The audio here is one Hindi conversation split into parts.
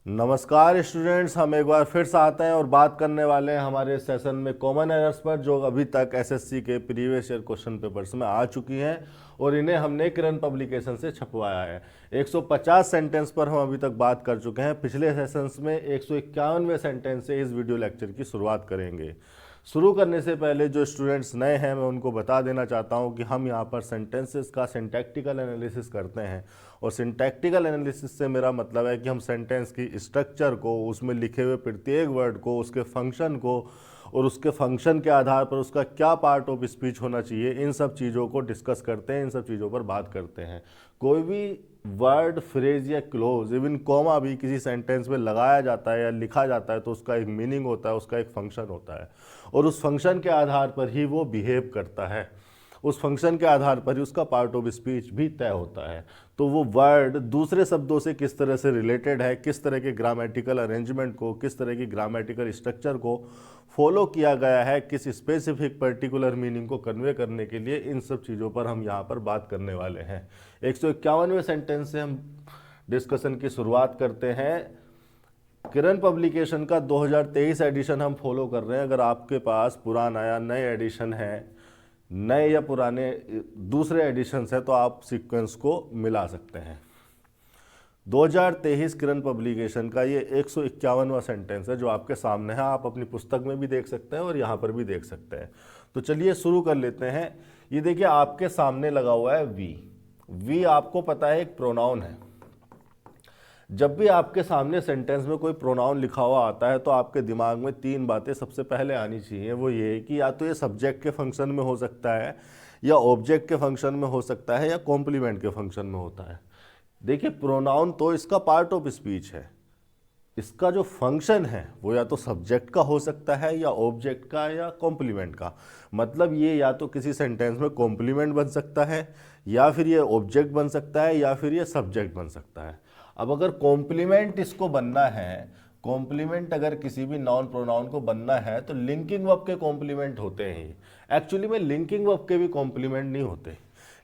नमस्कार स्टूडेंट्स, हम एक बार फिर से आते हैं और बात करने वाले हैं हमारे सेशन में कॉमन एरर्स पर, जो अभी तक एसएससी के प्रीवियस ईयर क्वेश्चन पेपर्स में आ चुकी हैं और इन्हें हमने किरण पब्लिकेशन से छपवाया है। 150 सेंटेंस पर हम अभी तक बात कर चुके हैं। पिछले सेशंस में 151वें सेंटेंस से इस वीडियो लेक्चर की शुरुआत करेंगे। शुरू करने से पहले जो स्टूडेंट्स नए हैं मैं उनको बता देना चाहता हूं कि हम यहाँ पर सेंटेंसेस का सिंटैक्टिकल एनालिसिस करते हैं, और सिंटैक्टिकल एनालिसिस से मेरा मतलब है कि हम सेंटेंस की स्ट्रक्चर को, उसमें लिखे हुए प्रत्येक वर्ड को, उसके फंक्शन को और उसके फंक्शन के आधार पर उसका क्या पार्ट ऑफ स्पीच होना चाहिए, इन सब चीज़ों को डिस्कस करते हैं, इन सब चीज़ों पर बात करते हैं। कोई भी वर्ड, फ्रेज या क्लोज, इवन कॉमा भी किसी सेंटेंस में लगाया जाता है या लिखा जाता है तो उसका एक मीनिंग होता है, उसका एक फंक्शन होता है, और उस फंक्शन के आधार पर ही वो बिहेव करता है, उस फंक्शन के आधार पर ही उसका पार्ट ऑफ स्पीच भी तय होता है। तो वो वर्ड दूसरे शब्दों से किस तरह से रिलेटेड है, किस तरह के ग्रामेटिकल अरेंजमेंट को, किस तरह की ग्रामेटिकल स्ट्रक्चर को फॉलो किया गया है, किस स्पेसिफिक पर्टिकुलर मीनिंग को कन्वे करने के लिए, इन सब चीज़ों पर हम यहाँ पर बात करने वाले हैं। 151वें सेंटेंस से हम डिस्कशन की शुरुआत करते हैं। किरण पब्लिकेशन का 2023 एडिशन हम फॉलो कर रहे हैं। अगर आपके पास पुराना या नए एडिशन है, नए या पुराने दूसरे एडिशंस हैं, तो आप सीक्वेंस को मिला सकते हैं। 2023 किरण पब्लिकेशन का ये 151वां सेंटेंस है जो आपके सामने है। आप अपनी पुस्तक में भी देख सकते हैं और यहाँ पर भी देख सकते हैं। तो चलिए शुरू कर लेते हैं। ये देखिए आपके सामने लगा हुआ है वी। वी आपको पता है एक प्रोनाउन है। जब भी आपके सामने सेंटेंस में कोई प्रोनाउन लिखा हुआ आता है तो आपके दिमाग में तीन बातें सबसे पहले आनी चाहिए। वो ये कि या तो ये सब्जेक्ट के फंक्शन में हो सकता है, या ऑब्जेक्ट के फंक्शन में हो सकता है, या कॉम्प्लीमेंट के फंक्शन में होता है। देखिए प्रोनाउन तो इसका पार्ट ऑफ स्पीच है, इसका जो फंक्शन है वो या तो सब्जेक्ट का हो सकता है, या ऑब्जेक्ट का, या कॉम्प्लीमेंट का। मतलब ये या तो किसी सेंटेंस में कॉम्प्लीमेंट बन सकता है, या फिर ये ऑब्जेक्ट बन सकता है, या फिर ये सब्जेक्ट बन सकता है। अब अगर कॉम्प्लीमेंट इसको बनना है, कॉम्प्लीमेंट अगर किसी भी नाउन प्रोनाउन को बनना है तो लिंकिंग वर्ब के कॉम्प्लीमेंट होते हैं। एक्चुअली में लिंकिंग वर्ब के भी कॉम्प्लीमेंट नहीं होते,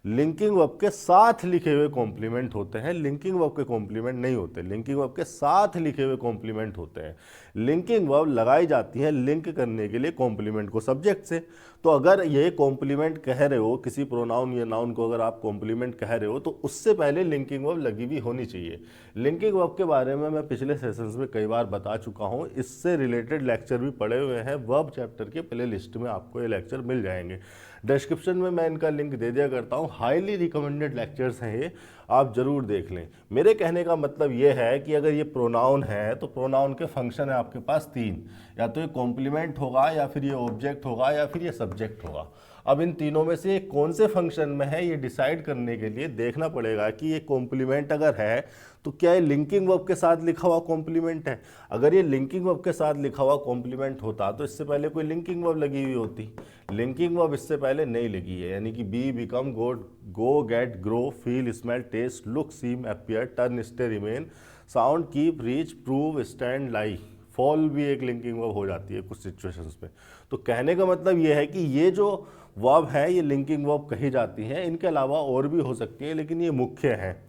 लिंकिंग वर्ब के साथ लिखे हुए कॉम्प्लीमेंट होते हैं। लिंकिंग वर्ब के कॉम्प्लीमेंट नहीं होते, लिंकिंग वर्ब के साथ लिखे हुए कॉम्प्लीमेंट होते हैं। लिंकिंग वर्ब लगाई जाती है लिंक करने के लिए कॉम्प्लीमेंट को सब्जेक्ट से। तो अगर ये कॉम्प्लीमेंट कह रहे हो, किसी प्रोनाउन या नाउन को अगर आप कॉम्प्लीमेंट कह रहे हो, तो उससे पहले लिंकिंग वर्ब लगी हुई होनी चाहिए। लिंकिंग वर्ब के बारे में मैं पिछले सेशंस में कई बार बता चुका हूँ, इससे रिलेटेड लेक्चर भी पड़े हुए हैं। वर्ब चैप्टर के प्ले लिस्ट में आपको ये लेक्चर मिल जाएंगे। डिस्क्रिप्शन में मैं इनका लिंक दे दिया करता हूँ। हाईली रिकमेंडेड लेक्चर्स हैं ये, आप जरूर देख लें। मेरे कहने का मतलब ये है कि अगर ये प्रोनाउन है तो प्रोनाउन के फंक्शन है आपके पास तीन, या तो ये कॉम्प्लीमेंट होगा, या फिर ये ऑब्जेक्ट होगा, या फिर ये सब्जेक्ट होगा। अब इन तीनों में से कौन से फंक्शन में है ये डिसाइड करने के लिए देखना पड़ेगा कि ये कॉम्प्लीमेंट अगर है तो क्या ये लिंकिंग वर्ब के साथ लिखा हुआ कॉम्प्लीमेंट है। अगर ये लिंकिंग वर्ब के साथ लिखा हुआ कॉम्प्लीमेंट होता तो इससे पहले कोई लिंकिंग वर्ब लगी हुई होती। लिंकिंग वर्ब इससे पहले नहीं लगी है, यानी कि be, become, go, get, grow, feel, smell, taste, look, seem, appear, turn, stay, remain, sound, keep, reach, prove, stand, lie, fall भी एक लिंकिंग वर्ब हो जाती है कुछ सिचुएशंस में। तो कहने का मतलब ये है कि ये जो वर्ब है ये लिंकिंग वर्ब कही जाती हैं। इनके अलावा और भी हो सकती है, लेकिन ये मुख्य हैं।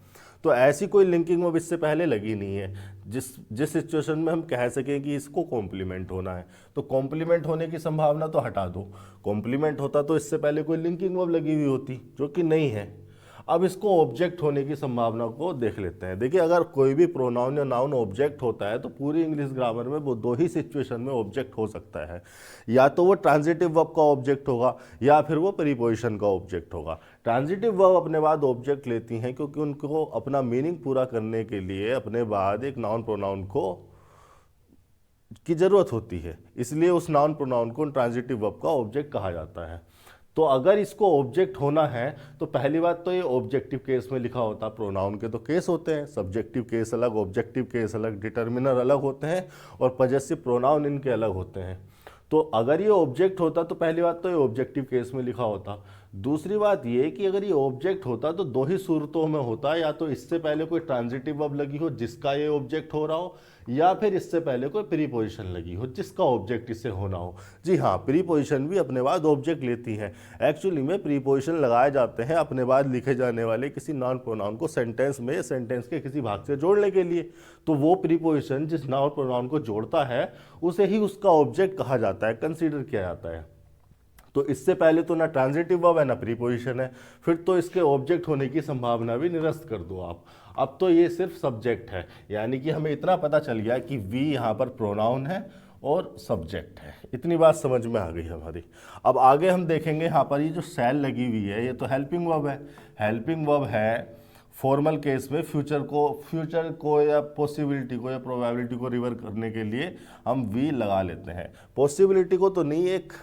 तो ऐसी कोई लिंकिंग वर्ब इससे पहले लगी नहीं है जिस सिचुएशन में हम कह सकें कि इसको कॉम्प्लीमेंट होना है। तो कॉम्प्लीमेंट होने की संभावना तो हटा दो, कॉम्प्लीमेंट होता तो इससे पहले कोई लिंकिंग वर्ब लगी हुई होती, जो कि नहीं है। अब इसको ऑब्जेक्ट होने की संभावना को देख लेते हैं। देखिए अगर कोई भी प्रोनाउन या नाउन ऑब्जेक्ट होता है तो पूरी इंग्लिश ग्रामर में वो दो ही सिचुएशन में ऑब्जेक्ट हो सकता है, या तो वो ट्रांजिटिव वर्ब का ऑब्जेक्ट होगा, या फिर वो प्रीपोजिशन का ऑब्जेक्ट होगा। ट्रांजिटिव वर्ब अपने बाद ऑब्जेक्ट लेती हैं क्योंकि उनको अपना मीनिंग पूरा करने के लिए अपने बाद एक नाउन प्रोनाउन की जरूरत होती है, इसलिए उस नाउन प्रोनाउन को ट्रांजिटिव वर्ब का ऑब्जेक्ट कहा जाता है। तो अगर इसको ऑब्जेक्ट होना है तो पहली बात तो ये ऑब्जेक्टिव केस में लिखा होता। प्रोनाउन के तो केस होते हैं, सब्जेक्टिव केस अलग, ऑब्जेक्टिव केस अलग, डिटर्मिनर अलग होते हैं, और पजेसिव प्रोनाउन इनके अलग होते हैं। तो अगर ये ऑब्जेक्ट होता तो पहली बात तो ये ऑब्जेक्टिव केस में लिखा होता। दूसरी बात ये कि अगर ये ऑब्जेक्ट होता तो दो ही सूरतों में होता, या तो इससे पहले कोई ट्रांजिटिव वर्ब लगी हो जिसका ये ऑब्जेक्ट हो रहा हो, या फिर इससे पहले कोई प्रीपोजिशन लगी हो जिसका ऑब्जेक्ट इससे होना हो। जी हाँ, प्रीपोजिशन भी अपने बाद ऑब्जेक्ट लेती हैं। एक्चुअली में प्रीपोजिशन लगाए जाते हैं अपने बाद लिखे जाने वाले किसी नॉन प्रोनाउन को सेंटेंस में, सेंटेंस के किसी भाग से जोड़ने के लिए। तो वो प्रीपोजिशन जिस नॉन प्रोनाउन को जोड़ता है उसे ही उसका ऑब्जेक्ट कहा जाता है, कंसीडर किया जाता है। तो इससे पहले तो ना ट्रांजिटिव वर्ब है ना प्रीपोजिशन है, फिर तो इसके ऑब्जेक्ट होने की संभावना भी निरस्त कर दो आप। अब तो ये सिर्फ सब्जेक्ट है, यानी कि हमें इतना पता चल गया कि वी यहाँ पर प्रोनाउन है और सब्जेक्ट है। इतनी बात समझ में आ गई हमारी। अब आगे हम देखेंगे यहाँ पर ये जो सेल लगी हुई है ये तो हेल्पिंग वर्ब है। हेल्पिंग वर्ब है फॉर्मल केस में फ्यूचर को या पॉसिबिलिटी को या प्रोबेबिलिटी को रिवर करने के लिए हम वी लगा लेते हैं। पॉसिबिलिटी को तो नहीं, एक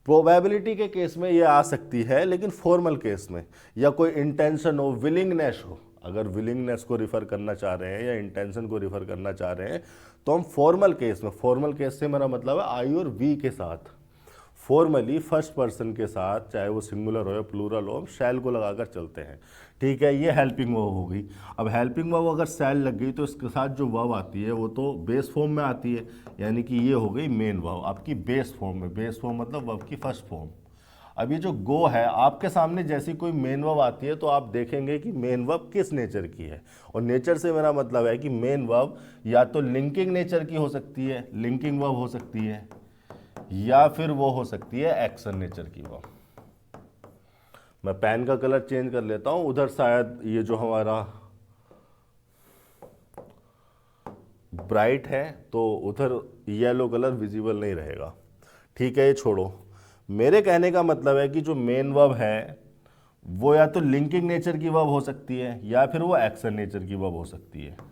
प्रोबेबिलिटी के केस में ये आ सकती है, लेकिन फॉर्मल केस में या कोई इंटेंशन हो, विलिंगनेस हो, अगर विलिंगनेस को रिफर करना चाह रहे हैं या इंटेंशन को रिफर करना चाह रहे हैं तो हम फॉर्मल केस में, फॉर्मल केस से मेरा मतलब है आई और वी के साथ, फॉर्मली फर्स्ट पर्सन के साथ, चाहे वो सिंगुलर हो या प्लूरल हो, हम शैल को लगाकर चलते हैं। ठीक है, ये हेल्पिंग वर्ब हो गई। अब हेल्पिंग वर्ब अगर शैल लग गई तो इसके साथ जो वर्ब आती है वो तो बेस फॉर्म में आती है, यानी कि ये हो गई मेन वर्ब आपकी बेस फॉर्म में। बेस फॉर्म मतलब वर्ब की फर्स्ट फॉर्म। अब ये जो गो है, आपके सामने जैसी कोई मेन वर्ब आती है तो आप देखेंगे कि मेन वर्ब किस नेचर की है, और नेचर से मेरा मतलब है कि मेन वर्ब या तो लिंकिंग नेचर की हो सकती है, लिंकिंग वर्ब हो सकती है, या फिर वो हो सकती है एक्शन नेचर की वर्ब। मैं पेन का कलर चेंज कर लेता हूं, उधर शायद ये जो हमारा ब्राइट है तो उधर येलो कलर विजिबल नहीं रहेगा। ठीक है, ये छोड़ो। मेरे कहने का मतलब है कि जो मेन वर्ब है वो या तो लिंकिंग नेचर की वर्ब हो सकती है या फिर वो एक्शन नेचर की वर्ब हो सकती है।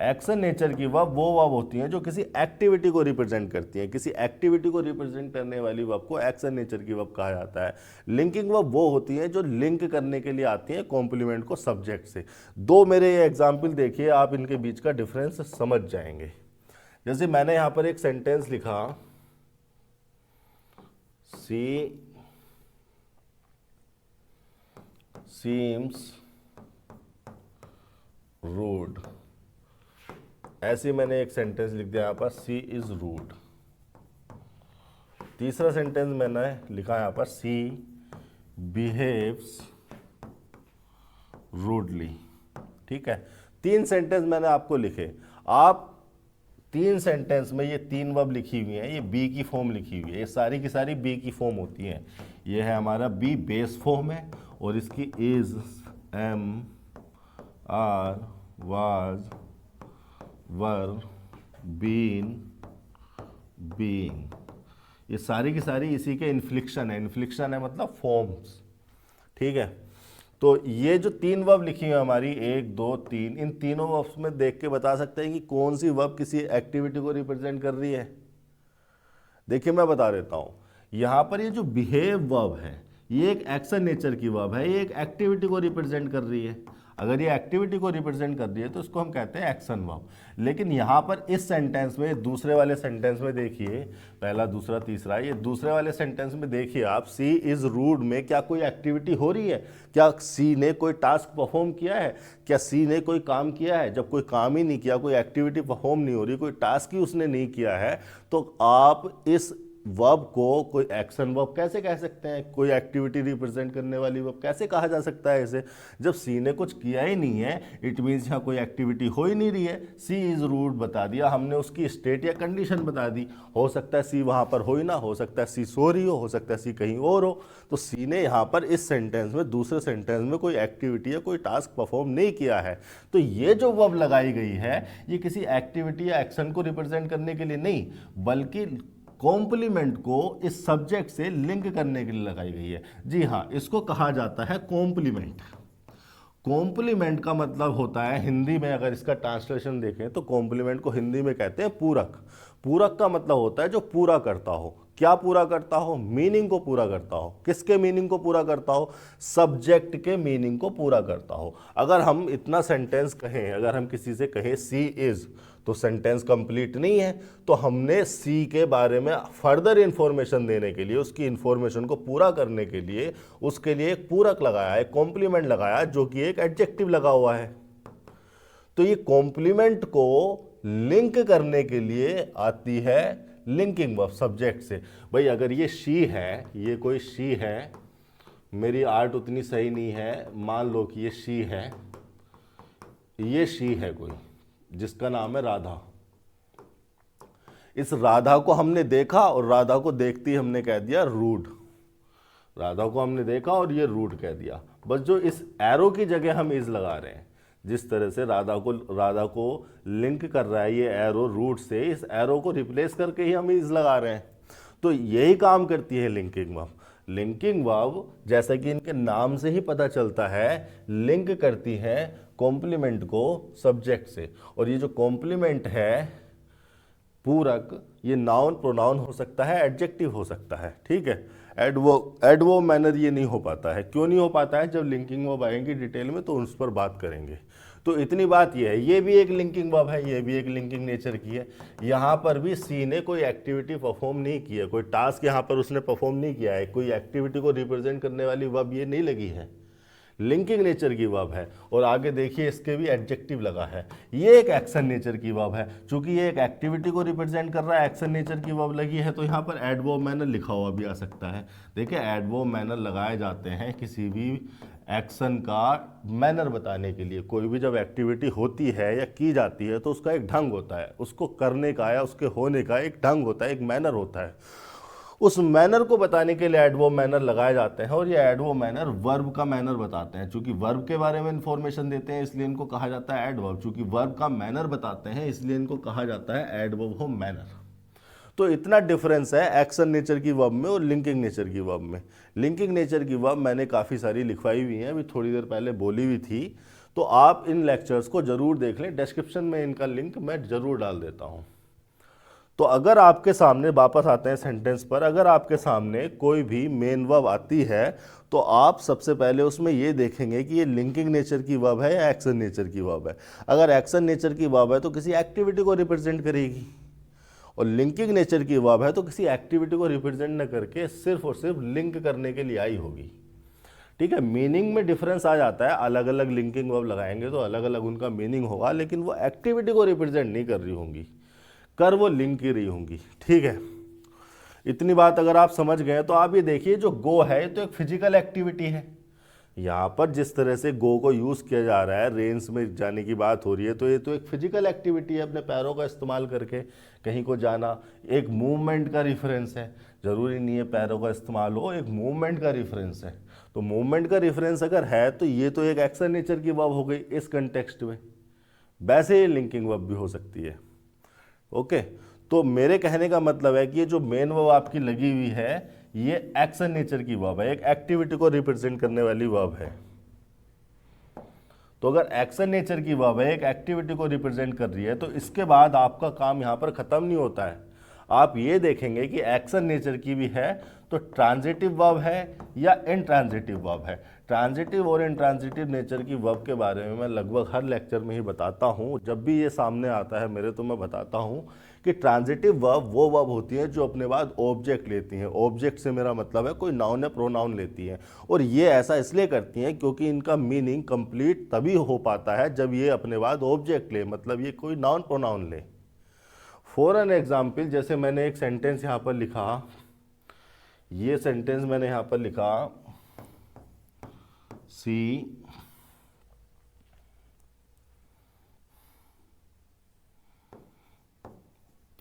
एक्शन नेचर की वर्ब वो वर्ब होती हैं जो किसी एक्टिविटी को रिप्रेजेंट करती हैं। किसी एक्टिविटी को रिप्रेजेंट करने वाली वर्ब को एक्शन नेचर की वर्ब कहा जाता है। लिंकिंग वर्ब वो होती हैं जो लिंक करने के लिए आती हैं कॉम्प्लीमेंट को सब्जेक्ट से। दो मेरे ये एग्जाम्पल देखिए, आप इनके बीच का डिफरेंस समझ जाएंगे। जैसे मैंने यहाँ पर एक सेंटेंस लिखा, सी सीम्स रूड, ऐसे मैंने एक सेंटेंस लिख दिया यहाँ पर, सी इज रूड। तीसरा सेंटेंस मैंने लिखा यहाँ पर, सी बिहेव्स रूडली। ठीक है, तीन सेंटेंस मैंने आपको लिखे। आप तीन सेंटेंस में ये तीन वर्ब लिखी हुई हैं, ये बी की फॉर्म लिखी हुई है, ये सारी की सारी बी की फॉर्म होती हैं। ये है हमारा बी बेस फॉर्म है, और इसकी is, am, are, was, were, been, being, ये सारी की सारी इसी के इन्फ्लिक्शन है। इन्फ्लिक्शन है मतलब फॉर्म्स। ठीक है, तो ये जो तीन वर्ब लिखी है हमारी, 1, 2, 3, इन तीनों वर्ब्स में देख के बता सकते हैं कि कौन सी वर्ब किसी एक्टिविटी को रिप्रेजेंट कर रही है। देखिए मैं बता देता हूँ, यहाँ पर ये जो बिहेव वर्ब है ये एक एक्शन नेचर की वर्ब है, ये एक एक्टिविटी को रिप्रेजेंट कर रही है। अगर ये एक्टिविटी को रिप्रेजेंट कर रही है तो इसको हम कहते हैं एक्शन वर्ब। लेकिन यहाँ पर इस सेंटेंस में, दूसरे वाले सेंटेंस में देखिए, पहला, दूसरा, तीसरा, ये दूसरे वाले सेंटेंस में देखिए आप, सी इज रूड में क्या कोई एक्टिविटी हो रही है? क्या सी ने कोई टास्क परफॉर्म किया है? क्या सी ने कोई काम किया है? जब कोई काम ही नहीं किया, कोई एक्टिविटी परफॉर्म नहीं हो रही, कोई टास्क ही उसने नहीं किया है, तो आप इस वर्ब को कोई एक्शन वर्ब कैसे कह सकते हैं? कोई एक्टिविटी रिप्रेजेंट करने वाली वर्ब कैसे कहा जा सकता है इसे? जब सी ने कुछ किया ही नहीं है, इट मीन्स यहाँ कोई एक्टिविटी हो ही नहीं रही है। सी इज रूड बता दिया हमने, उसकी स्टेट या कंडीशन बता दी। हो सकता है सी वहाँ पर हो ही ना, हो सकता है सी सो रही हो सकता है सी कहीं और हो। तो सी ने यहाँ पर इस सेंटेंस में, दूसरे सेंटेंस में कोई एक्टिविटी या कोई टास्क परफॉर्म नहीं किया है। तो ये जो वर्ब लगाई गई है ये किसी एक्टिविटी या एक्शन को रिप्रेजेंट करने के लिए नहीं, बल्कि कॉम्प्लीमेंट को इस सब्जेक्ट से लिंक करने के लिए लगाई गई है। जी हाँ, इसको कहा जाता है कॉम्प्लीमेंट। कॉम्प्लीमेंट का मतलब होता है, हिंदी में अगर इसका ट्रांसलेशन देखें तो कॉम्प्लीमेंट को हिंदी में कहते हैं पूरक। पूरक का मतलब होता है जो पूरा करता हो। क्या पूरा करता हो? मीनिंग को पूरा करता हो। किसके मीनिंग को पूरा करता हो? सब्जेक्ट के मीनिंग को पूरा करता हो। अगर हम इतना सेंटेंस कहें, अगर हम किसी से कहें सी इज, तो सेंटेंस कंप्लीट नहीं है। तो हमने सी के बारे में फर्दर इंफॉर्मेशन देने के लिए, उसकी इंफॉर्मेशन को पूरा करने के लिए उसके लिए एक पूरक लगाया है, कॉम्प्लीमेंट लगाया, जो कि एक एडजेक्टिव लगा हुआ है। तो ये कॉम्प्लीमेंट को लिंक करने के लिए आती है लिंकिंग वर्ब सब्जेक्ट से। भाई अगर ये शी है, ये कोई शी है, मेरी आर्ट उतनी सही नहीं है, मान लो कि ये शी है, ये शी है कोई जिसका नाम है राधा। इस राधा को हमने देखा और राधा को देखते ही हमने कह दिया रूड। राधा को हमने देखा और ये रूड कह दिया। बस जो इस एरो की जगह हम इज लगा रहे हैं, जिस तरह से राधा को लिंक कर रहा है ये एरो रूट से, इस एरो को रिप्लेस करके ही हम इज लगा रहे हैं। तो यही काम करती है लिंकिंग वर्ब। लिंकिंग वर्ब, जैसा कि इनके नाम से ही पता चलता है, लिंक करती है कॉम्प्लीमेंट को सब्जेक्ट से। और ये जो कॉम्प्लीमेंट है पूरक, ये नाउन प्रोनाउन हो सकता है, एडजेक्टिव हो सकता है, ठीक है। एडवर्ब मैनर ये नहीं हो पाता है। क्यों नहीं हो पाता है? जब लिंकिंग वर्ब आएंगी डिटेल में तो उस पर बात करेंगे। तो इतनी बात ये है, ये भी एक लिंकिंग वर्ब है, ये भी एक लिंकिंग नेचर की है। यहाँ पर भी सी ने कोई एक्टिविटी परफॉर्म नहीं की है, कोई टास्क यहाँ पर उसने परफॉर्म नहीं किया है, कोई एक्टिविटी को रिप्रेजेंट करने वाली वर्ब ये नहीं लगी है, लिंकिंग नेचर की वर्ब है। और आगे देखिए इसके भी एडजेक्टिव लगा है, ये एक एक्शन नेचर की वर्ब है। चूंकि ये एक एक्टिविटी को रिप्रेजेंट कर रहा है, एक्शन नेचर की वर्ब लगी है, तो यहाँ पर एडवर्ब मैनर लिखा हुआ भी आ सकता है। देखिए एडवर्ब मैनर लगाए जाते हैं किसी भी एक्शन का मैनर बताने के लिए। कोई भी जब एक्टिविटी होती है या की जाती है तो उसका एक ढंग होता है, उसको करने का या उसके होने का एक ढंग होता है, एक मैनर होता है। उस मैनर को बताने के लिए एडवर्ब मैनर लगाए जाते हैं। और ये एडवर्ब मैनर वर्ब का मैनर बताते हैं। चूंकि वर्ब के बारे में इंफॉर्मेशन देते हैं इसलिए इनको कहा जाता है एडवर्ब। चूंकि वर्ब का मैनर बताते हैं इसलिए इनको कहा जाता है एडवर्ब हो मैनर। तो इतना डिफरेंस है एक्शन नेचर की वर्ब में और लिंकिंग नेचर की वर्ब में। लिंकिंग नेचर की वर्ब मैंने काफ़ी सारी लिखवाई हुई हैं, अभी थोड़ी देर पहले बोली हुई थी, तो आप इन लेक्चर्स को जरूर देख लें। डिस्क्रिप्शन में इनका लिंक मैं जरूर डाल देता हूं। तो अगर आपके सामने, वापस आते हैं सेंटेंस पर, अगर आपके सामने कोई भी मेन वर्ब आती है तो आप सबसे पहले उसमें ये देखेंगे कि ये लिंकिंग नेचर की वर्ब है या एक्शन नेचर की वर्ब है। अगर एक्शन नेचर की वर्ब है तो किसी एक्टिविटी को रिप्रेजेंट करेगी, और लिंकिंग नेचर की वर्ब है तो किसी एक्टिविटी को रिप्रेजेंट न करके सिर्फ और सिर्फ लिंक करने के लिए आई होगी, ठीक है। मीनिंग में डिफरेंस आ जाता है, अलग अलग लिंकिंग वर्ब लगाएंगे तो अलग अलग उनका मीनिंग होगा, लेकिन वो एक्टिविटी को रिप्रेजेंट नहीं कर रही होंगी, कर वो लिंक की रही होंगी, ठीक है। इतनी बात अगर आप समझ गए तो आप ये देखिए, जो गो है तो एक फिजिकल एक्टिविटी है। यहाँ पर जिस तरह से गो को यूज़ किया जा रहा है, रेंज में जाने की बात हो रही है, तो ये तो एक फिजिकल एक्टिविटी है, अपने पैरों का इस्तेमाल करके कहीं को जाना। एक मूवमेंट का रिफरेंस है, ज़रूरी नहीं है पैरों का इस्तेमाल हो, एक मूवमेंट का रिफरेंस है। तो मूवमेंट का रिफरेंस अगर है तो ये तो एक एक्शन नेचर की वर्ब हो गई इस कंटेक्स्ट में। वैसे ये लिंकिंग वर्ब भी हो सकती है, ओके। तो मेरे कहने का मतलब है कि ये जो मेन वर्ब आपकी लगी हुई है ये एक्शन नेचर की वर्ब है, एक एक्टिविटी को रिप्रेजेंट करने वाली वर्ब है। तो अगर एक्शन नेचर की वर्ब है, एक एक्टिविटी को रिप्रेजेंट कर रही है, तो इसके बाद आपका काम यहां पर खत्म नहीं होता है। आप ये देखेंगे कि एक्शन नेचर की भी है तो ट्रांजिटिव वर्ब है या इनट्रांजिटिव वर्ब है। ट्रांजिटिव और इनट्रांजिटिव नेचर की वर्ब के बारे में मैं लगभग हर लेक्चर में ही बताता हूँ। जब भी ये सामने आता है मेरे तो मैं बताता हूँ कि ट्रांजिटिव वर्ब वो वर्ब होती हैं जो अपने बाद ऑब्जेक्ट लेती हैं। ऑब्जेक्ट से मेरा मतलब है कोई नाउन या प्रोनाउन लेती हैं, और ये ऐसा इसलिए करती हैं क्योंकि इनका मीनिंग कंप्लीट तभी हो पाता है जब ये अपने बाद ऑब्जेक्ट ले, मतलब ये कोई नाउन प्रोनाउन ले। फॉर एन एग्जाम्पल, जैसे मैंने एक सेंटेंस यहाँ पर लिखा, ये सेंटेंस मैंने यहाँ पर लिखा, सी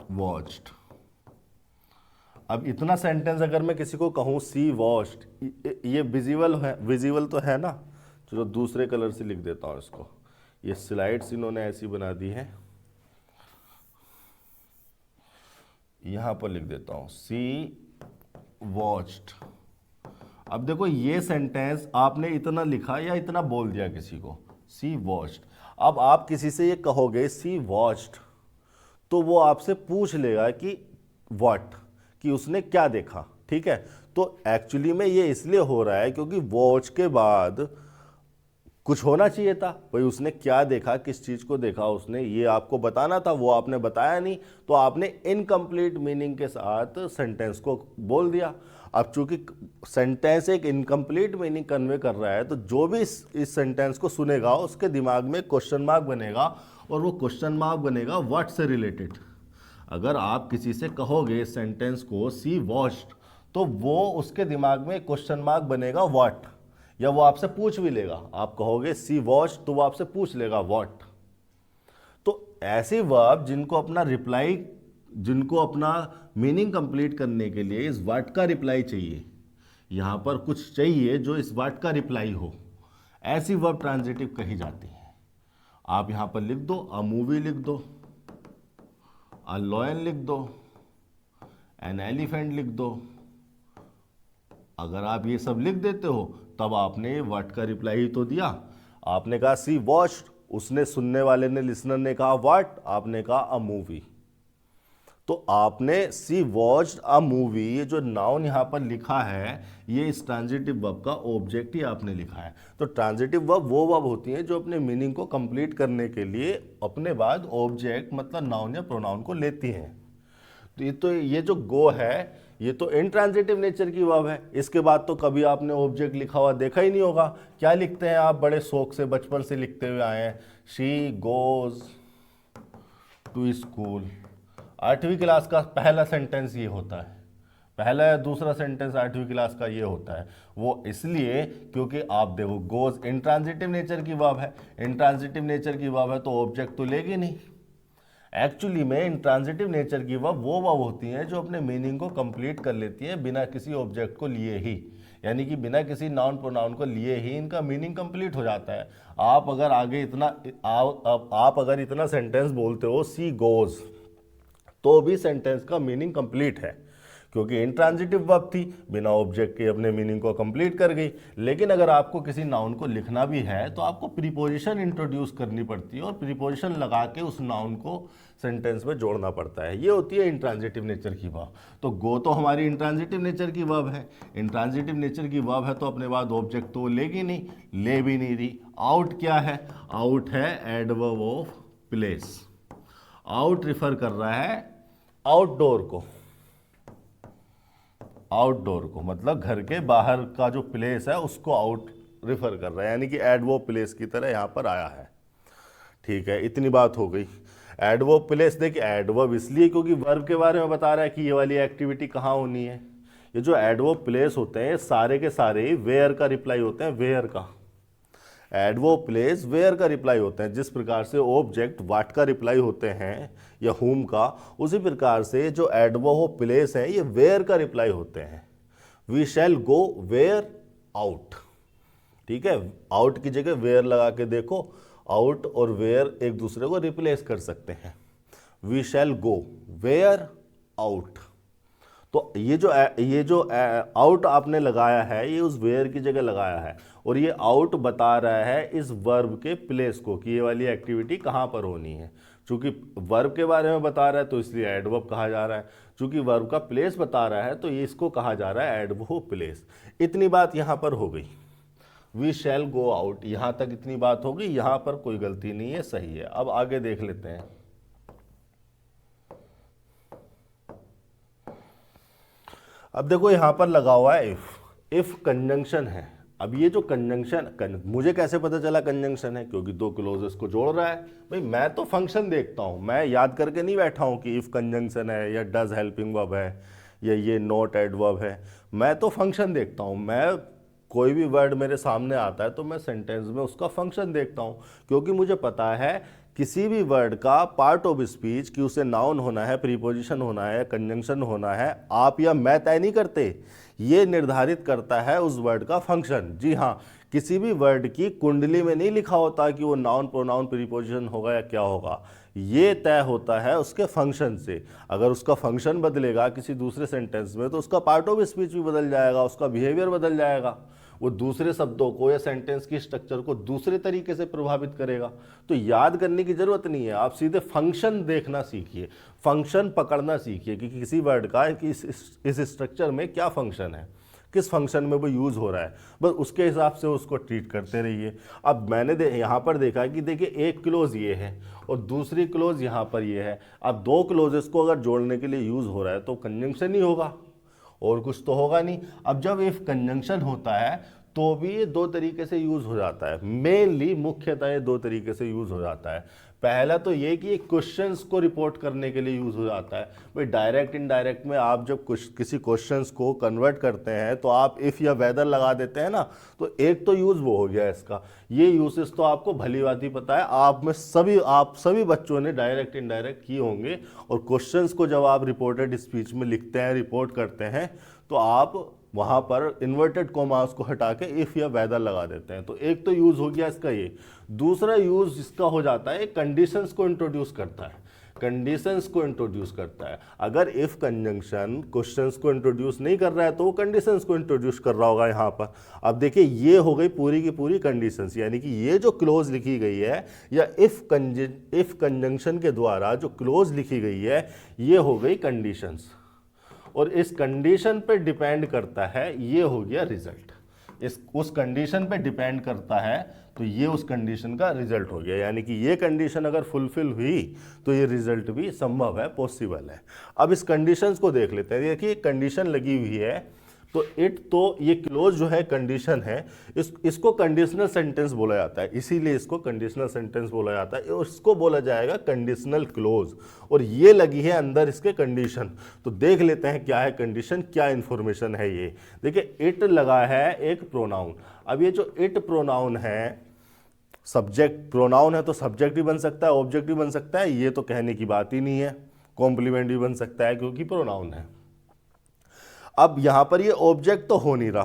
वॉच्ड। अब इतना सेंटेंस अगर मैं किसी को कहूँ सी वॉच्ड, ये विजिबल है, विजिबल तो है ना। चलो दूसरे कलर से लिख देता हूँ इसको। ये स्लाइड्स इन्होंने ऐसी बना दी है, यहाँ पर लिख देता हूँ सी वॉच्ड। अब देखो ये सेंटेंस आपने इतना लिखा या इतना बोल दिया किसी को, सी वॉच्ड। अब आप किसी से ये कहोगे सी वॉच्ड, तो वो आपसे पूछ लेगा कि व्हाट, कि उसने क्या देखा, ठीक है। तो एक्चुअली में ये इसलिए हो रहा है क्योंकि वॉच के बाद कुछ होना चाहिए था, भाई उसने क्या देखा, किस चीज को देखा उसने, ये आपको बताना था, वो आपने बताया नहीं, तो आपने इनकम्प्लीट मीनिंग के साथ सेंटेंस को बोल दिया। अब चूंकि सेंटेंस एक इनकम्प्लीट मीनिंग कन्वे कर रहा है, तो जो भी इस सेंटेंस को सुनेगा उसके दिमाग में क्वेश्चन मार्क बनेगा, और वो क्वेश्चन मार्क बनेगा व्हाट से रिलेटेड। अगर आप किसी से कहोगे इस सेंटेंस को सी वॉच्ड, तो वो उसके दिमाग में क्वेश्चन मार्क बनेगा व्हाट, या वो आपसे पूछ भी लेगा। आप कहोगे सी वॉच, तो वो आपसे पूछ लेगा व्हाट। तो ऐसे वर्ब जिनको अपना मीनिंग कंप्लीट करने के लिए इस व्हाट का रिप्लाई चाहिए, यहां पर कुछ चाहिए जो इस व्हाट का रिप्लाई हो, ऐसी वर्ब ट्रांजिटिव कही जाती है। आप यहां पर लिख दो अ मूवी, लिख दो अ लॉयन, लिख दो एन एलिफेंट, लिख दो। अगर आप ये सब लिख देते हो तब आपने व्हाट का रिप्लाई ही तो दिया। आपने कहा सी वॉच्ड, उसने, सुनने वाले ने, लिसनर ने कहा व्हाट, आपने कहा अ मूवी। तो आपने सी वॉच्ड अ मूवी, ये जो नाउन यहां पर लिखा है, ये इस ट्रांजिटिव वर्ब का ऑब्जेक्ट ही आपने लिखा है। तो ट्रांजिटिव वर्ब वो वर्ब होती हैं जो अपने मीनिंग को कंप्लीट करने के लिए अपने बाद ऑब्जेक्ट मतलब नाउन या प्रोनाउन को लेती हैं। तो ये जो गो है, ये तो इनट्रांजिटिव नेचर की वर्ब है। इसके बाद तो कभी आपने ऑब्जेक्ट लिखा हुआ देखा ही नहीं होगा। क्या लिखते हैं आप, बड़े शौक से बचपन से लिखते हुए आए हैं, शी गोज टू स्कूल। 8वीं क्लास का पहला सेंटेंस ये होता है, पहला या दूसरा सेंटेंस 8वीं क्लास का ये होता है। वो इसलिए क्योंकि आप देखो गोज इनट्रांजिटिव नेचर की वर्ब है, इनट्रांजिटिव नेचर की वर्ब है तो ऑब्जेक्ट तो लेगी नहीं। एक्चुअली में इंट्रांजिटिव नेचर की वर्ब वो वर्ब होती हैं जो अपने मीनिंग को कंप्लीट कर लेती हैं बिना किसी ऑब्जेक्ट को लिए ही, यानी कि बिना किसी नाउन प्रोनाउन को लिए ही इनका मीनिंग कंप्लीट हो जाता है। आप अगर आगे आप अगर इतना सेंटेंस बोलते हो सी गोज, तो भी सेंटेंस का मीनिंग कंप्लीट है, क्योंकि इंट्रांजिटिव वर्ब थी, बिना ऑब्जेक्ट के अपने मीनिंग को कंप्लीट कर गई। लेकिन अगर आपको किसी नाउन को लिखना भी है तो आपको प्रीपोजिशन इंट्रोड्यूस करनी पड़ती है, और प्रीपोजिशन लगा के उस नाउन को सेंटेंस में जोड़ना पड़ता है। ये होती है इंट्रांजिटिव नेचर की वर्ब। तो गो तो हमारी इंट्रांजिटिव नेचर की वर्ब है, इंट्रांजिटिव नेचर की वर्ब है तो अपने बाद ऑब्जेक्ट तो लेगी नहीं, ले भी नहीं रही। आउट क्या है, आउट है adverb of place. Out refer कर रहा है आउटडोर को, आउटडोर को मतलब घर के बाहर का जो प्लेस है उसको आउट रिफर कर रहा है, यानी कि एडवर्ब प्लेस की तरह यहां पर आया है। ठीक है, इतनी बात हो गई। एडवर्ब प्लेस, देखिए एडवर्ब इसलिए क्योंकि वर्ब के बारे में बता रहा है कि ये वाली एक्टिविटी कहाँ होनी है। ये जो एडवर्ब प्लेस होते हैं सारे के सारे वेयर का रिप्लाई होते हैं, वेयर का। एडवर्ब प्लेस वेयर का रिप्लाई होते हैं। जिस प्रकार से ऑब्जेक्ट व्हाट का रिप्लाई होते हैं या हुम का, उसी प्रकार से जो एडवर्ब प्लेस है ये वेयर का रिप्लाई होते हैं। We shall go where out. ठीक है, आउट की जगह वेयर लगा के देखो, आउट और वेयर एक दूसरे को रिप्लेस कर सकते हैं। We shall go where out. तो ये जो आउट आपने लगाया है ये उस वेयर की जगह लगाया है, और ये आउट बता रहा है इस वर्ब के प्लेस को कि ये वाली एक्टिविटी कहाँ पर होनी है। चूंकि वर्ब के बारे में बता रहा है तो इसलिए एडवर्ब कहा जा रहा है, चूंकि वर्ब का प्लेस बता रहा है तो ये इसको कहा जा रहा है एडवर्ब प्लेस। इतनी बात यहाँ पर हो गई। वी शैल गो आउट, यहाँ तक इतनी बात हो गई, यहाँ पर कोई गलती नहीं है, सही है। अब आगे देख लेते हैं। अब देखो यहां पर लगा हुआ है इफ कंजंक्शन है। अब ये जो कंजंक्शन, मुझे कैसे पता चला कंजंक्शन है, क्योंकि दो क्लोजेस को जोड़ रहा है। भाई मैं तो फंक्शन देखता हूं, मैं याद करके नहीं बैठा हूं कि इफ कंजंक्शन है या डज हेल्पिंग वर्ब है या ये नॉट एडवर्ब है। मैं तो फंक्शन देखता हूं। मैं कोई भी वर्ड मेरे सामने आता है तो मैं सेंटेंस में उसका फंक्शन देखता हूं, क्योंकि मुझे पता है किसी भी वर्ड का पार्ट ऑफ स्पीच कि उसे नाउन होना है, प्रीपोजिशन होना है, कंजंक्शन होना है, आप या मैं तय नहीं करते, ये निर्धारित करता है उस वर्ड का फंक्शन। जी हाँ, किसी भी वर्ड की कुंडली में नहीं लिखा होता कि वो नाउन प्रोनाउन प्रीपोजिशन होगा या क्या होगा, ये तय होता है उसके फंक्शन से। अगर उसका फंक्शन बदलेगा किसी दूसरे सेंटेंस में तो उसका पार्ट ऑफ स्पीच भी बदल जाएगा, उसका बिहेवियर बदल जाएगा। वो दूसरे शब्दों को या सेंटेंस की स्ट्रक्चर को दूसरे तरीके से प्रभावित करेगा। तो याद करने की जरूरत नहीं है, आप सीधे फंक्शन देखना सीखिए, फंक्शन पकड़ना सीखिए कि किसी वर्ड का कि इस स्ट्रक्चर में क्या फंक्शन है, किस फंक्शन में वो यूज़ हो रहा है, बस उसके हिसाब से उसको ट्रीट करते रहिए। अब मैंने यहाँ पर देखा है कि देखिए एक क्लोज ये है और दूसरी क्लोज यहाँ पर ये है। अब दो क्लोजेस को अगर जोड़ने के लिए यूज़ हो रहा है तो कंजंक्शन ही होगा, और कुछ तो होगा नहीं। अब जब इफ कंजंक्शन होता है तो भी ये दो तरीके से यूज़ हो जाता है, मेनली मुख्यतः ये दो तरीके से यूज़ हो जाता है। पहला तो ये कि क्वेश्चंस को रिपोर्ट करने के लिए यूज़ हो जाता है। भाई डायरेक्ट इनडायरेक्ट में आप जब किसी क्वेश्चंस को कन्वर्ट करते हैं तो आप इफ़ या वेदर लगा देते हैं ना, तो एक तो यूज़ वो हो गया इसका। ये यूसेस तो आपको भली बात ही पता है, आप सभी बच्चों ने डायरेक्ट इनडायरेक्ट किए होंगे। और क्वेश्चंस को जब आप रिपोर्टेड स्पीच में लिखते हैं, रिपोर्ट करते हैं, तो आप वहाँ पर इन्वर्टेड कॉमास को हटा के इफ़ या वेदर लगा देते हैं। तो एक तो यूज़ हो गया इसका ये। दूसरा यूज़ इसका हो जाता है कंडीशंस को इंट्रोड्यूस करता है, कंडीशंस को इंट्रोड्यूस करता है। अगर इफ़ कंजंक्शन क्वेश्चंस को इंट्रोड्यूस नहीं कर रहा है तो वो कंडीशंस को इंट्रोड्यूस कर रहा होगा यहाँ पर। अब देखिए ये हो गई पूरी की पूरी कंडीशंस, यानी कि ये जो क्लोज लिखी गई है या इफ़ कंजंक्शन के द्वारा जो क्लोज लिखी गई है ये हो गई कंडीशंस, और इस कंडीशन पे डिपेंड करता है, ये हो गया रिजल्ट। उस कंडीशन पे डिपेंड करता है तो ये उस कंडीशन का रिजल्ट हो गया, यानी कि ये कंडीशन अगर फुलफिल हुई तो ये रिजल्ट भी संभव है, पॉसिबल है। अब इस कंडीशंस को देख लेते हैं। देखिए कंडीशन लगी हुई है तो ये क्लोज जो है कंडीशन है, इसको कंडीशनल सेंटेंस बोला जाता है, इसीलिए इसको कंडीशनल सेंटेंस बोला जाता है, और इसको बोला जाएगा कंडीशनल क्लोज। और ये लगी है अंदर इसके कंडीशन। तो देख लेते हैं क्या है कंडीशन, क्या इंफॉर्मेशन है ये। देखिए इट लगा है एक प्रोनाउन। अब ये जो इट प्रोनाउन है, सब्जेक्ट प्रोनाउन है तो सब्जेक्ट भी बन सकता है, ऑब्जेक्ट भी बन सकता है, ये तो कहने की बात ही नहीं है। कॉम्प्लीमेंट भी बन सकता है क्योंकि प्रोनाउन है। अब यहाँ पर ये ऑब्जेक्ट तो हो नहीं रहा,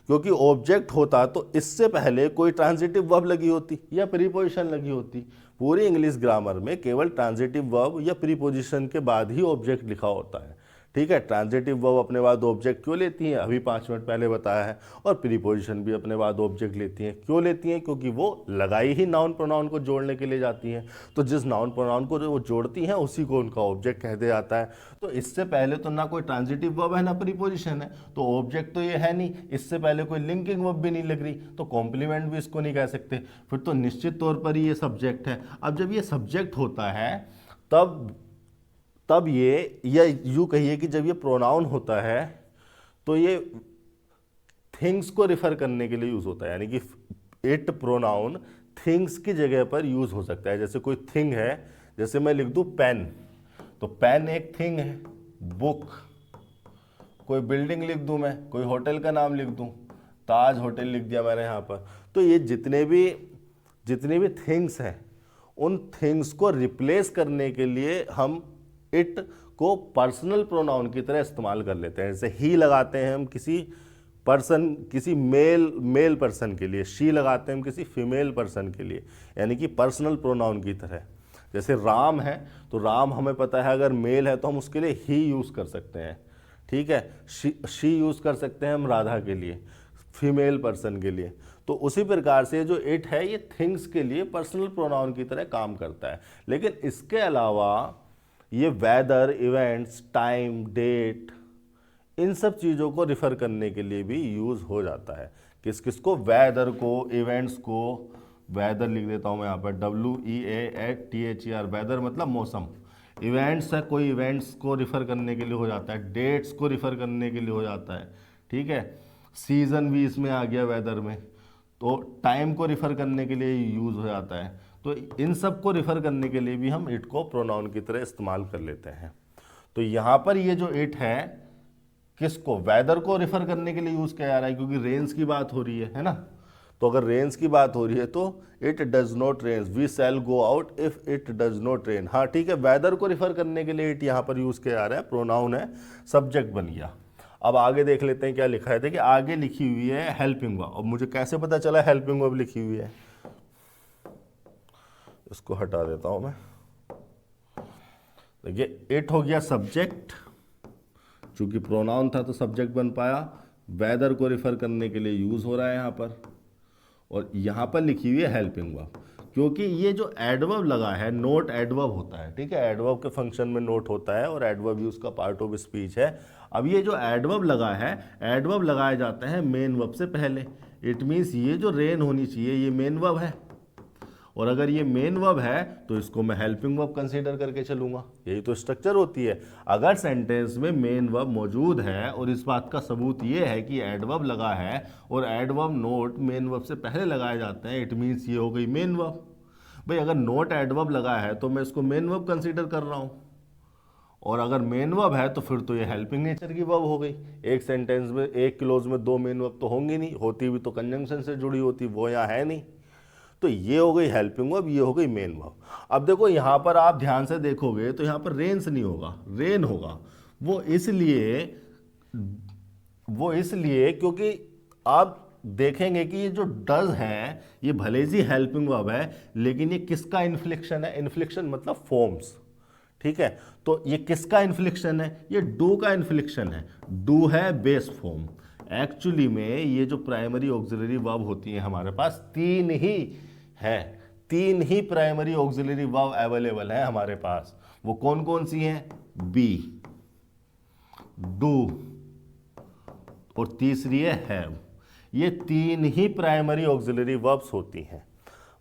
क्योंकि ऑब्जेक्ट होता तो इससे पहले कोई ट्रांजिटिव वर्ब लगी होती या प्रीपोजिशन लगी होती। पूरी इंग्लिश ग्रामर में केवल ट्रांजिटिव वर्ब या प्रीपोजिशन के बाद ही ऑब्जेक्ट लिखा होता है। ठीक है, ट्रांजिटिव वर्ब अपने बाद ऑब्जेक्ट क्यों लेती हैं, अभी 5 मिनट पहले बताया है। और प्रीपोजिशन भी अपने बाद ऑब्जेक्ट लेती हैं। क्यों लेती हैं? क्योंकि वो लगाई ही नाउन प्रोनाउन को जोड़ने के लिए जाती हैं। तो जिस नाउन प्रोनाउन को जो वो जोड़ती हैं उसी को उनका ऑब्जेक्ट कहते जाता है। तो इससे पहले तो ना कोई ट्रांजिटिव वर्ब है ना प्रीपोजिशन है, तो ऑब्जेक्ट तो ये है नहीं। इससे पहले कोई लिंकिंग वर्ब भी नहीं लग रही, तो कॉम्प्लीमेंट भी इसको नहीं कह सकते। फिर तो निश्चित तौर पर ये सब्जेक्ट है। अब जब ये सब्जेक्ट होता है तब ये, या यूँ कहिए कि जब ये प्रोनाउन होता है तो ये थिंग्स को रिफर करने के लिए यूज़ होता है, यानी कि इट प्रोनाउन थिंग्स की जगह पर यूज़ हो सकता है। जैसे कोई थिंग है, जैसे मैं लिख दूँ पेन, तो पेन एक थिंग है। बुक, कोई बिल्डिंग लिख दूँ मैं, कोई होटल का नाम लिख दूँ, ताज होटल लिख दिया मैंने यहाँ पर। तो ये जितने भी थिंग्स हैं, उन थिंग्स को रिप्लेस करने के लिए हम इट को पर्सनल प्रोनाउन की तरह इस्तेमाल कर लेते हैं। जैसे ही लगाते हैं हम किसी मेल पर्सन के लिए, शी लगाते हैं हम किसी फीमेल पर्सन के लिए, यानी कि पर्सनल प्रोनाउन की तरह। जैसे राम है तो राम हमें पता है अगर मेल है तो हम उसके लिए ही यूज़ कर सकते हैं। ठीक है, शी यूज़ कर सकते हैं हम राधा के लिए, फीमेल पर्सन के लिए। तो उसी प्रकार से जो इट है ये थिंग्स के लिए पर्सनल प्रोनाउन की तरह काम करता है। लेकिन इसके अलावा ये वेदर, इवेंट्स, टाइम, डेट, इन सब चीज़ों को रिफ़र करने के लिए भी यूज़ हो जाता है। किस को? वेदर को, इवेंट्स को। वेदर लिख देता हूँ मैं यहाँ पर, WEATHER, वेदर मतलब मौसम। इवेंट्स है, कोई इवेंट्स को रिफ़र करने के लिए हो जाता है, डेट्स को रिफ़र करने के लिए हो जाता है। ठीक है, सीज़न भी इसमें आ गया वेदर में, तो टाइम को रिफ़र करने के लिए यूज़ हो जाता है। तो इन सब को रिफ़र करने के लिए भी हम इट को प्रोनाउन की तरह इस्तेमाल कर लेते हैं। तो यहाँ पर ये जो इट है, किसको? वेदर को रिफ़र करने के लिए यूज़ किया जा रहा है, क्योंकि रेन्स की बात हो रही है ना। तो अगर रेन्स की बात हो रही है तो it does not rains, we shall go out if it does not rain. हाँ ठीक है, वेदर को रिफ़र करने के लिए इट यहाँ पर यूज़ किया जा रहा है, प्रोनाउन है, सब्जेक्ट बन गया। अब आगे देख लेते हैं क्या लिखा है। देखिए आगे लिखी हुई है हेल्पिंग वर्ब। अब मुझे कैसे पता चला हेल्पिंग वर्ब लिखी हुई है? इसको हटा देता हूं मैं। देखिए इट हो गया सब्जेक्ट, चूंकि प्रोनाउन था तो सब्जेक्ट बन पाया। वेदर को रिफर करने के लिए यूज हो रहा है यहाँ पर, और यहाँ पर लिखी हुई है हेल्पिंग वर्ब, क्योंकि ये जो एडवर्ब लगा है, नोट एडवर्ब होता है, ठीक है, एडवर्ब के फंक्शन में नोट होता है और एडवर्ब यूज का पार्ट ऑफ स्पीच है। अब ये जो एडवर्ब लगा है, एडवर्ब लगाए जाते हैं मेन वर्ब से पहले। इट मीन्स ये जो रेन होनी चाहिए ये मेन वर्ब है, और अगर ये मेन वर्ब है तो इसको मैं हेल्पिंग वर्ब कंसीडर करके चलूंगा। यही तो स्ट्रक्चर होती है। अगर सेंटेंस में मेन वर्ब मौजूद है, और इस बात का सबूत ये है कि एडवर्ब लगा है और एडवर्ब नोट मेन वर्ब से पहले लगाए जाते हैं, इट मीन्स ये हो गई मेन वर्ब। भाई अगर नोट एडवर्ब लगा है तो मैं इसको मेन वर्ब कंसीडर कर रहा हूँ, और अगर मेन वर्ब है तो फिर तो ये हेल्पिंग नेचर की वर्ब हो गई। एक सेंटेंस में, एक क्लोज में दो मेन वर्ब तो होंगी नहीं, होती भी तो कंजंक्शन से जुड़ी होती, वो यहाँ है नहीं। तो ये हो गई हेल्पिंग वर्ब, ये हो गई मेन वर्ब। अब देखो यहाँ पर आप ध्यान से देखोगे तो यहाँ पर रेन्स नहीं होगा, रेन होगा। वो इसलिए क्योंकि आप देखेंगे कि ये जो डज है ये भले ही हेल्पिंग वर्ब है, लेकिन ये किसका इन्फ्लिक्शन है? इन्फ्लिक्शन मतलब फॉर्म्स, ठीक है। तो ये किसका इन्फ्लिक्शन है? ये डू का इन्फ्लिक्शन है। डू है बेस फॉर्म। एक्चुअली में ये जो प्राइमरी ऑक्सिलरी वर्ब होती है हमारे पास तीन ही है, तीन ही प्राइमरी ऑक्सिलरी वर्ब अवेलेबल है हमारे पास। वो कौन कौन सी हैं? बी, डू और तीसरी है हैव। ये तीन ही प्राइमरी ऑक्सिलरी वर्ब्स होती हैं।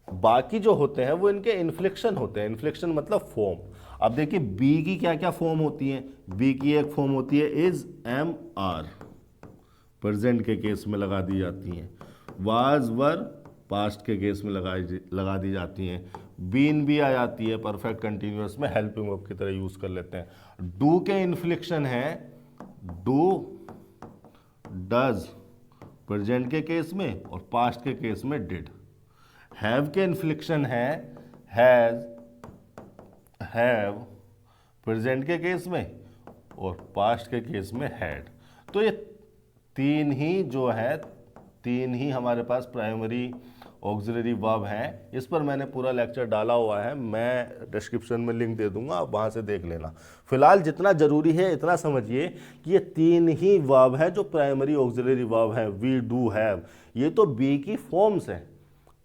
बाकी जो होते हैं वो इनके इन्फ्लेक्शन होते हैं। इन्फ्लेक्शन मतलब फॉर्म। अब देखिए बी की क्या क्या फॉर्म होती हैं। बी की एक फॉर्म होती है इज, एम, आर, प्रेजेंट के केस में लगा दी जाती हैं। वाज, वर, पास्ट के केस में लगा दी जाती हैं। बीन भी आ जाती है परफेक्ट कंटिन्यूअस में, हेल्पिंग वर्ब की तरह यूज कर लेते हैं। डू के इन्फ्लेक्शन है डू, डज प्रेजेंट के केस में, और पास्ट के केस में डिड। हैव के इन्फ्लिक्शन है हैज, हैव प्रेजेंट के केस में, और पास्ट के केस में हैड। तो ये तीन ही जो है, तीन ही हमारे पास प्राइमरी ऑक्सिलरी वर्ब हैं। इस पर मैंने पूरा लेक्चर डाला हुआ है, मैं डिस्क्रिप्शन में लिंक दे दूंगा, आप वहाँ से देख लेना। फिलहाल जितना ज़रूरी है इतना समझिए कि ये तीन ही वर्ब है जो प्राइमरी ऑक्सिलरी वर्ब है, वी, डू, हैव। ये तो बी की फॉर्म्स हैं।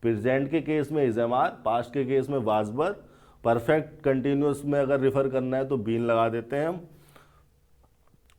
प्रेजेंट के केस में इज, एम, आर, पास्ट के केस में वाज, वर, परफेक्ट कंटिन्यूअस में अगर रिफर करना है तो बीन लगा देते हैं हम।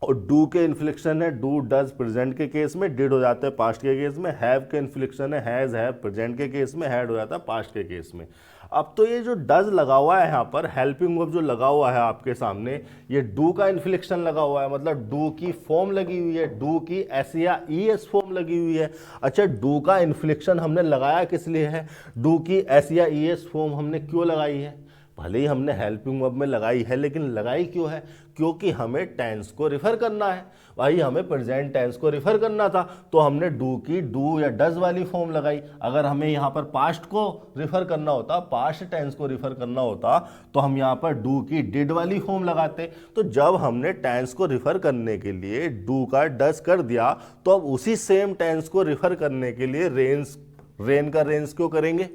और डू के इन्फ्लिक्शन है डू, डज प्रेजेंट के केस में, डिड हो जाता है पास्ट के केस में। हैव के इन्फ्लिक्शन है हैज, हैव प्रेजेंट के केस में, हैड हो जाता है पास्ट के केस में। अब तो ये जो डज लगा हुआ है यहाँ पर, हेल्पिंग वर्ब जो लगा हुआ है आपके सामने, ये डू का इन्फ्लिक्शन लगा हुआ है, मतलब डू की फॉर्म लगी हुई है, डू की एस या ई एस फॉर्म लगी हुई है। अच्छा, डू का इन्फ्लिक्शन हमने लगाया किस लिए है? डू की एस या ई एस फॉर्म हमने क्यों लगाई है? भले ही हमने हेल्पिंग वर्ब में लगाई है, लेकिन लगाई क्यों है? क्योंकि हमें टेंस को रिफर करना है। भाई हमें प्रेजेंट टेंस को रिफर करना था तो हमने डू की डू या डज वाली फॉर्म लगाई। अगर हमें यहाँ पर पास्ट को रिफर करना होता, पास्ट टेंस को रिफर करना होता, तो हम यहाँ पर डू की डिड वाली फॉर्म लगाते। तो जब हमने टेंस को रिफर करने के लिए डू का डज कर दिया, तो अब उसी सेम टेंस को रिफर करने के लिए रेन का रेंस क्यों करेंगे?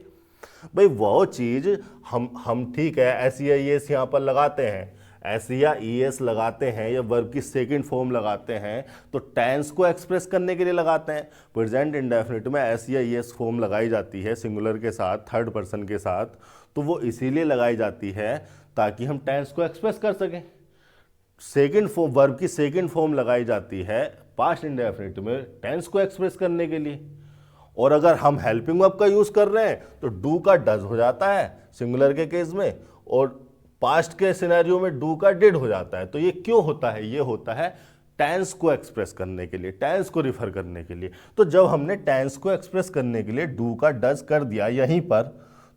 भाई वो चीज हम ठीक है एस या ई एस यहाँ पर लगाते हैं, एस या ई एस लगाते हैं या वर्ब की सेकंड फॉर्म लगाते हैं तो टेंस को एक्सप्रेस करने के लिए लगाते हैं। प्रेजेंट इंडेफिनिट में एस या ई एस फॉर्म लगाई जाती है सिंगुलर के साथ, थर्ड पर्सन के साथ, तो वो इसीलिए लगाई जाती है ताकि हम टेंस को एक्सप्रेस कर सकें। सेकंड फॉर्म, वर्ब की सेकंड फॉर्म लगाई जाती है पास्ट इंडेफिनिट में टेंस को एक्सप्रेस करने के लिए। और अगर हम हेल्पिंग वर्ब का यूज कर रहे हैं तो डू का डज हो जाता है सिंगुलर के केस में, और पास्ट के सिनेरियो में डू का डिड हो जाता है। तो ये क्यों होता है? ये होता है टेंस को एक्सप्रेस करने के लिए, टेंस को रिफर करने के लिए। तो जब हमने टेंस को एक्सप्रेस करने के लिए डू का डज कर दिया यहीं पर,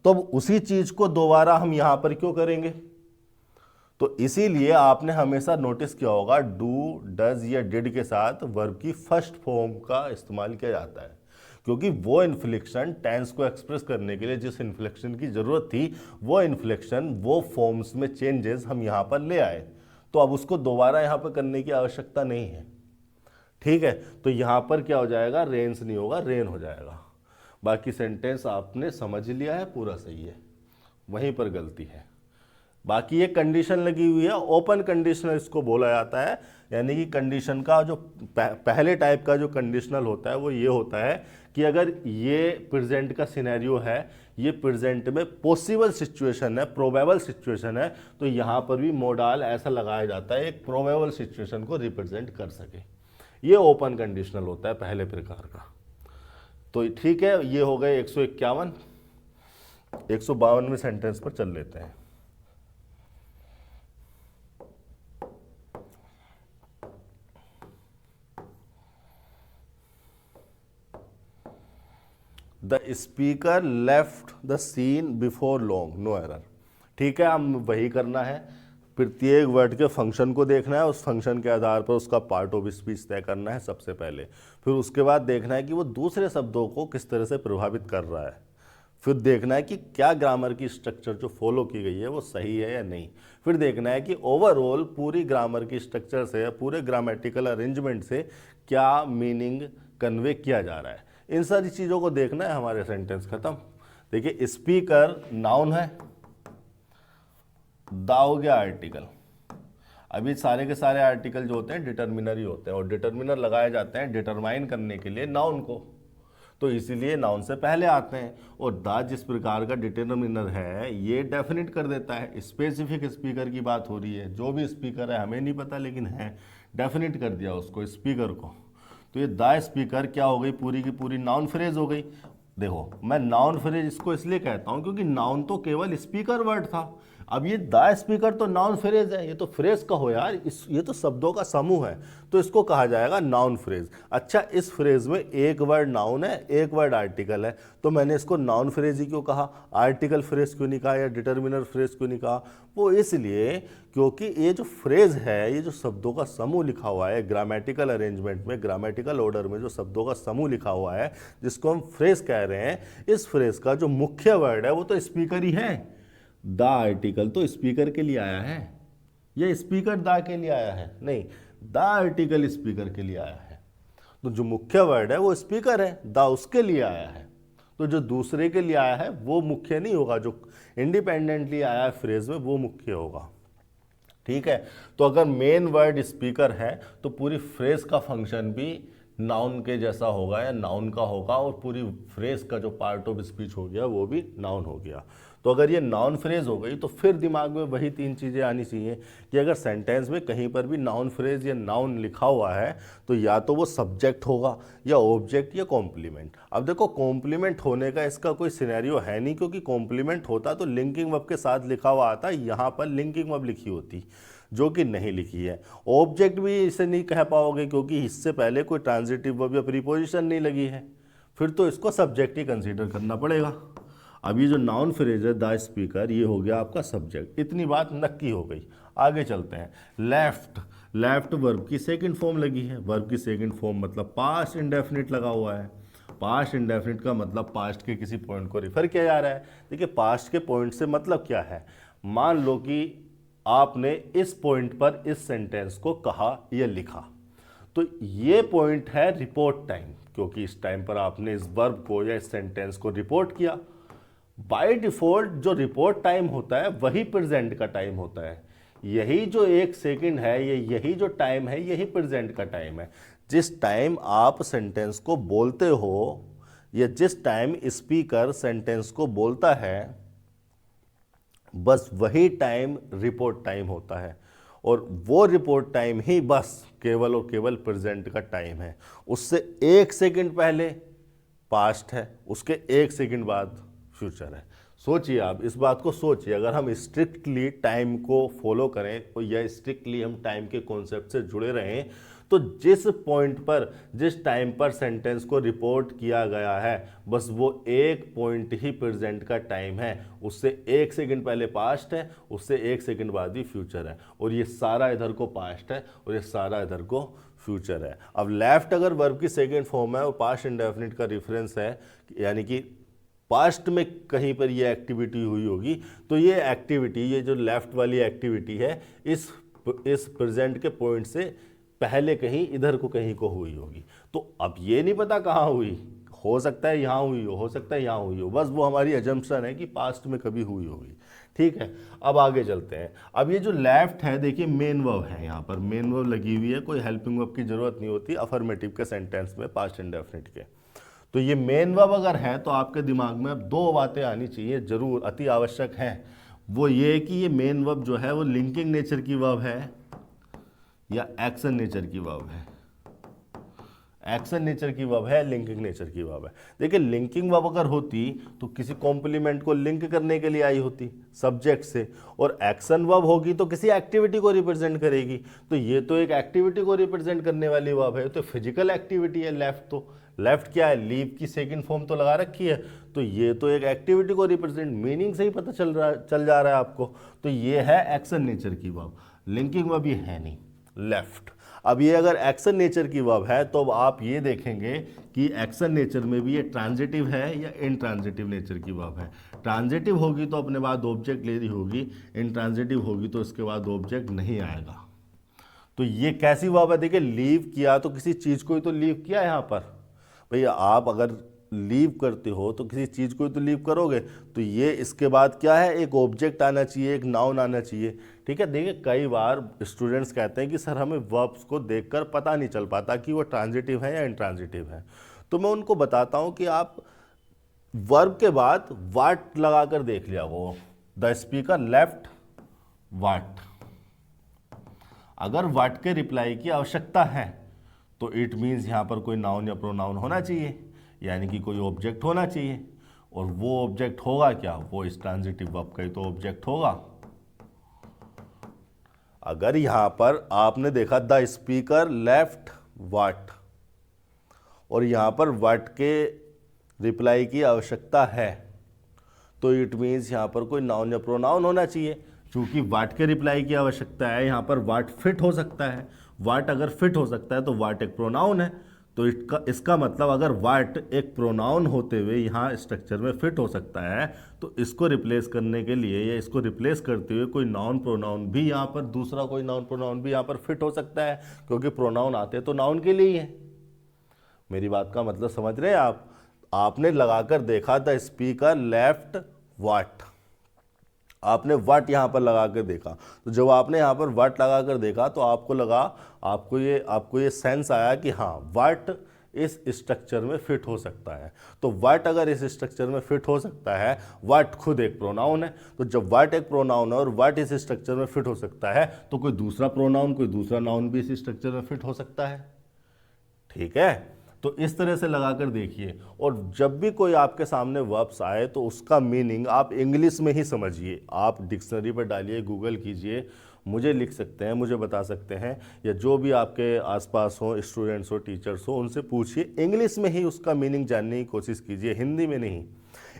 तो अब उसी चीज को दोबारा हम यहां पर क्यों करेंगे? तो इसीलिए आपने हमेशा नोटिस किया होगा डू, डज या डिड के साथ वर्ब की फर्स्ट फॉर्म का इस्तेमाल किया जाता है, क्योंकि वो इन्फ्लेक्शन टेंस को एक्सप्रेस करने के लिए जिस इन्फ्लेक्शन की जरूरत थी, वो इन्फ्लेक्शन, वो फॉर्म्स में चेंजेस हम यहाँ पर ले आए। तो अब उसको दोबारा यहाँ पर करने की आवश्यकता नहीं है, ठीक है। तो यहाँ पर क्या हो जाएगा? रेन्स नहीं होगा, रेन हो जाएगा। बाकी सेंटेंस आपने समझ लिया है, पूरा सही है, वहीं पर गलती है। बाकी ये कंडीशन लगी हुई है, ओपन कंडीशनल इसको बोला जाता है। यानी कि कंडीशन का जो पहले टाइप का जो कंडीशनल होता है वो ये होता है कि अगर ये प्रेजेंट का सिनेरियो है, ये प्रेजेंट में पॉसिबल सिचुएशन है, प्रोबेबल सिचुएशन है, तो यहाँ पर भी मोडाल ऐसा लगाया जाता है एक प्रोबेबल सिचुएशन को रिप्रेजेंट कर सके। ये ओपन कंडीशनल होता है पहले प्रकार का। तो ठीक है, ये हो गए 151। 152वें सेंटेंस पर चल लेते हैं। The speaker left the scene before long, no error. ठीक है, हम वही करना है, प्रत्येक वर्ड के फंक्शन को देखना है, उस फंक्शन के आधार पर उसका पार्ट ऑफ स्पीच तय करना है सबसे पहले। फिर उसके बाद देखना है कि वो दूसरे शब्दों को किस तरह से प्रभावित कर रहा है। फिर देखना है कि क्या ग्रामर की स्ट्रक्चर जो फॉलो की गई है वो सही है या नहीं। फिर देखना है कि ओवरऑल पूरी ग्रामर की स्ट्रक्चर से, पूरे ग्रामेटिकल अरेंजमेंट से क्या मीनिंग कन्वे किया जा रहा है। इन सारी चीज़ों को देखना है, हमारे सेंटेंस खत्म। देखिए, स्पीकर नाउन है, दा हो गया आर्टिकल। अभी सारे के सारे आर्टिकल जो होते हैं डिटर्मिनर ही होते हैं, और डिटर्मिनर लगाए जाते हैं डिटरमाइन करने के लिए नाउन को, तो इसीलिए नाउन से पहले आते हैं। और दा जिस प्रकार का डिटर्मिनर है ये डेफिनेट कर देता है। स्पेसिफिक स्पीकर की बात हो रही है, जो भी स्पीकर है हमें नहीं पता, लेकिन है, डेफिनेट कर दिया उसको, स्पीकर को। तो ये दा स्पीकर क्या हो गई, पूरी की पूरी नाउन फ्रेज हो गई। देखो, मैं नाउन फ्रेज इसको इसलिए कहता हूं क्योंकि नाउन तो केवल स्पीकर वर्ड था। अब ये दा स्पीकर तो नाउन फ्रेज है, ये तो फ्रेज कहो यार, ये तो शब्दों का समूह है, तो इसको कहा जाएगा नाउन फ्रेज। अच्छा, इस फ्रेज में एक वर्ड नाउन है, एक वर्ड आर्टिकल है, तो मैंने इसको नाउन फ्रेज ही क्यों कहा, आर्टिकल फ्रेज क्यों नहीं कहा, या डिटर्मिनर फ्रेज क्यों नहीं कहा? वो इसलिए क्योंकि ये जो फ्रेज है, ये जो शब्दों का समूह लिखा हुआ है ग्रामेटिकल अरेंजमेंट में, ग्रामेटिकल ऑर्डर में जो शब्दों का समूह लिखा हुआ है जिसको हम फ्रेज कह रहे हैं, इस फ्रेज का जो मुख्य वर्ड है वो तो स्पीकर ही है। द आर्टिकल तो स्पीकर के लिए आया है, ये स्पीकर दा के लिए आया है? नहीं, द आर्टिकल स्पीकर के लिए आया है। तो जो मुख्य वर्ड है वो स्पीकर है, दा उसके लिए आया है। तो जो दूसरे के लिए आया है वो मुख्य नहीं होगा, जो इंडिपेंडेंटली आया है फ्रेज में वो मुख्य होगा। ठीक है, तो अगर मेन वर्ड स्पीकर है तो पूरी फ्रेज का फंक्शन भी नाउन के जैसा होगा या नाउन का होगा, और पूरी फ्रेज का जो पार्ट ऑफ स्पीच हो गया वो भी नाउन हो गया। तो अगर ये नाउन फ्रेज हो गई तो फिर दिमाग में वही तीन चीज़ें आनी चाहिए कि अगर सेंटेंस में कहीं पर भी नाउन फ्रेज या नाउन लिखा हुआ है तो या तो वो सब्जेक्ट होगा या ऑब्जेक्ट या कॉम्प्लीमेंट। अब देखो, कॉम्प्लीमेंट होने का इसका कोई सिनेरियो है नहीं, क्योंकि कॉम्प्लीमेंट होता तो लिंकिंग वर्ब के साथ लिखा हुआ आता, यहाँ पर लिंकिंग वर्ब लिखी होती जो कि नहीं लिखी है। ऑब्जेक्ट भी इसे नहीं कह पाओगे क्योंकि इससे पहले कोई ट्रांजिटिव वर्ब या प्रीपोजिशन नहीं लगी है, फिर तो इसको सब्जेक्ट ही कंसीडर करना पड़ेगा। अब ये जो नाउन फ्रेज है द स्पीकर, ये हो गया आपका सब्जेक्ट। इतनी बात नक्की हो गई। आगे चलते हैं। लेफ्ट, लेफ्ट वर्ब की सेकंड फॉर्म लगी है। वर्ब की सेकंड फॉर्म मतलब पास्ट इंडेफिनिट लगा हुआ है। पास्ट इंडेफिनिट का मतलब पास्ट के किसी पॉइंट को रिफर किया जा रहा है। देखिए, पास्ट के पॉइंट से मतलब क्या है, मान लो कि आपने इस पॉइंट पर इस सेंटेंस को कहा या लिखा, तो ये पॉइंट है रिपोर्ट टाइम, क्योंकि इस टाइम पर आपने इस वर्ब को या इस सेंटेंस को रिपोर्ट किया। बाय डिफॉल्ट जो रिपोर्ट टाइम होता है वही प्रेजेंट का टाइम होता है। यही जो 1 सेकंड है, यही जो टाइम है, यही प्रेजेंट का टाइम है। जिस टाइम आप सेंटेंस को बोलते हो या जिस टाइम स्पीकर सेंटेंस को बोलता है, बस वही टाइम रिपोर्ट टाइम होता है, और वो रिपोर्ट टाइम ही बस केवल और केवल प्रेजेंट का टाइम है। उससे 1 सेकंड पहले पास्ट है, उसके 1 सेकंड बाद फ्यूचर है। सोचिए, आप इस बात को सोचिए, अगर हम स्ट्रिक्टली टाइम को फॉलो करें या स्ट्रिक्टली हम टाइम के कॉन्सेप्ट से जुड़े रहें, तो जिस पॉइंट पर, जिस टाइम पर सेंटेंस को रिपोर्ट किया गया है, बस वो एक पॉइंट ही प्रेजेंट का टाइम है। उससे 1 सेकंड पहले पास्ट है, उससे 1 सेकंड बाद ही फ्यूचर है, और ये सारा इधर को पास्ट है और ये सारा इधर को फ्यूचर है। अब लेफ्ट अगर वर्ब की सेकंड फॉर्म है और पास्ट इंडेफिनिट का रेफरेंस है, यानी कि पास्ट में कहीं पर ये एक्टिविटी हुई होगी, तो ये एक्टिविटी, ये जो लेफ्ट वाली एक्टिविटी है, इस प्रेजेंट के पॉइंट से पहले कहीं इधर को कहीं को हुई होगी। तो अब ये नहीं पता कहाँ हुई, हो सकता है यहाँ हुई हो सकता है यहाँ हुई हो, बस वो हमारी अजम्पशन है कि पास्ट में कभी हुई होगी। ठीक है, अब आगे चलते हैं। अब ये जो लेफ्ट है देखिए मेन वर्ब है, यहाँ पर मेन वर्ब लगी हुई है, कोई हेल्पिंग वर्ब की जरूरत नहीं होती अफर्मेटिव के सेंटेंस में, पास्ट इंडेफिनिट के। तो ये मेन वर्ब अगर है तो आपके दिमाग में अब दो बातें आनी चाहिए, जरूर अति आवश्यक है। वो ये कि ये मेन वर्ब जो है वो लिंकिंग नेचर की वर्ब है या एक्शन नेचर की वर्ब है। एक्शन नेचर की वर्ब है, लिंकिंग नेचर की वर्ब है। देखिए लिंकिंग वर्ब अगर होती तो किसी कॉम्प्लीमेंट को लिंक करने के लिए आई होती सब्जेक्ट से, और एक्शन वर्ब होगी तो किसी एक्टिविटी को रिप्रेजेंट करेगी। तो ये तो एक एक्टिविटी को रिप्रेजेंट करने वाली वर्ब है, तो फिजिकल एक्टिविटी है लेफ्ट। तो लेफ्ट क्या है, लीव की सेकंड फॉर्म तो लगा रखी है, तो ये तो एक एक्टिविटी को रिप्रेजेंट, मीनिंग से ही पता चल जा रहा है आपको। तो ये है एक्शन नेचर की वर्ब, लिंकिंग वर्ब ये है नहीं लेफ्ट। अब ये अगर एक्शन नेचर की वर्ब है तो अब आप ये देखेंगे कि एक्शन नेचर में भी ये ट्रांजिटिव है या इनट्रांजिटिव नेचर की वर्ब है। ट्रांजिटिव होगी तो अपने बाद ऑब्जेक्ट ले रही होगी, इनट्रांजिटिव होगी तो इसके बाद ऑब्जेक्ट नहीं आएगा। तो ये कैसी वर्ब है, देखिए लीव किया तो किसी चीज को ही तो लीव किया यहाँ पर। भैया आप अगर लीव करते हो तो किसी चीज को ही तो लीव करोगे, तो ये इसके बाद क्या है, एक ऑब्जेक्ट आना चाहिए, एक नाउन आना चाहिए। ठीक है, देखिए कई बार स्टूडेंट्स कहते हैं कि सर हमें वर्ब्स को देखकर पता नहीं चल पाता कि वो ट्रांजिटिव है या इनट्रांजिटिव है। तो मैं उनको बताता हूं कि आप वर्ब के बाद वाट लगाकर देख लिया वो, द स्पीकर लेफ्ट वाट। अगर वाट के रिप्लाई की आवश्यकता है तो इट मीन्स यहां पर कोई नाउन या प्रोनाउन होना चाहिए, यानी कि कोई ऑब्जेक्ट होना चाहिए। और वो ऑब्जेक्ट होगा क्या, वो इस ट्रांजिटिव वर्ब का ही तो ऑब्जेक्ट होगा। अगर यहां पर आपने देखा द स्पीकर लेफ्ट वाट और यहां पर वाट के रिप्लाई की आवश्यकता है, तो इट मीन्स यहां पर कोई नाउन या प्रोनाउन होना चाहिए। चूंकि वाट के रिप्लाई की आवश्यकता है, यहां पर वाट फिट हो सकता है। वाट अगर फिट हो सकता है तो वाट एक प्रोनाउन है, तो इसका मतलब अगर वाट एक प्रोनाउन होते हुए यहाँ स्ट्रक्चर में फिट हो सकता है, तो इसको रिप्लेस करने के लिए या इसको रिप्लेस करते हुए कोई नाउन प्रोनाउन भी यहाँ पर, दूसरा कोई नाउन प्रोनाउन भी यहाँ पर फिट हो सकता है, क्योंकि प्रोनाउन आते तो नाउन के लिए ही है। मेरी बात का मतलब समझ रहे हैं आप। आपने लगाकर देखा द स्पीकर लेफ्ट वाट, आपने वाट यहां पर लगाकर देखा, तो जब आपने यहां पर वाट लगाकर देखा तो आपको लगा, आपको ये सेंस आया कि हाँ वाट इस स्ट्रक्चर में फिट हो सकता है। तो वाट अगर इस स्ट्रक्चर में फिट हो सकता है, वाट खुद एक प्रोनाउन है, तो जब वाट एक प्रोनाउन है और वाट इस स्ट्रक्चर में फिट हो सकता है, तो कोई दूसरा प्रोनाउन, कोई दूसरा नाउन भी इस स्ट्रक्चर में फिट हो सकता है। ठीक है, तो इस तरह से लगाकर देखिए। और जब भी कोई आपके सामने वर्ब्स आए तो उसका मीनिंग आप इंग्लिश में ही समझिए। आप डिक्शनरी पर डालिए, गूगल कीजिए, मुझे लिख सकते हैं, मुझे बता सकते हैं, या जो भी आपके आसपास हो, स्टूडेंट्स हो, टीचर्स हो, उनसे पूछिए। इंग्लिश में ही उसका मीनिंग जानने की कोशिश कीजिए, हिंदी में नहीं।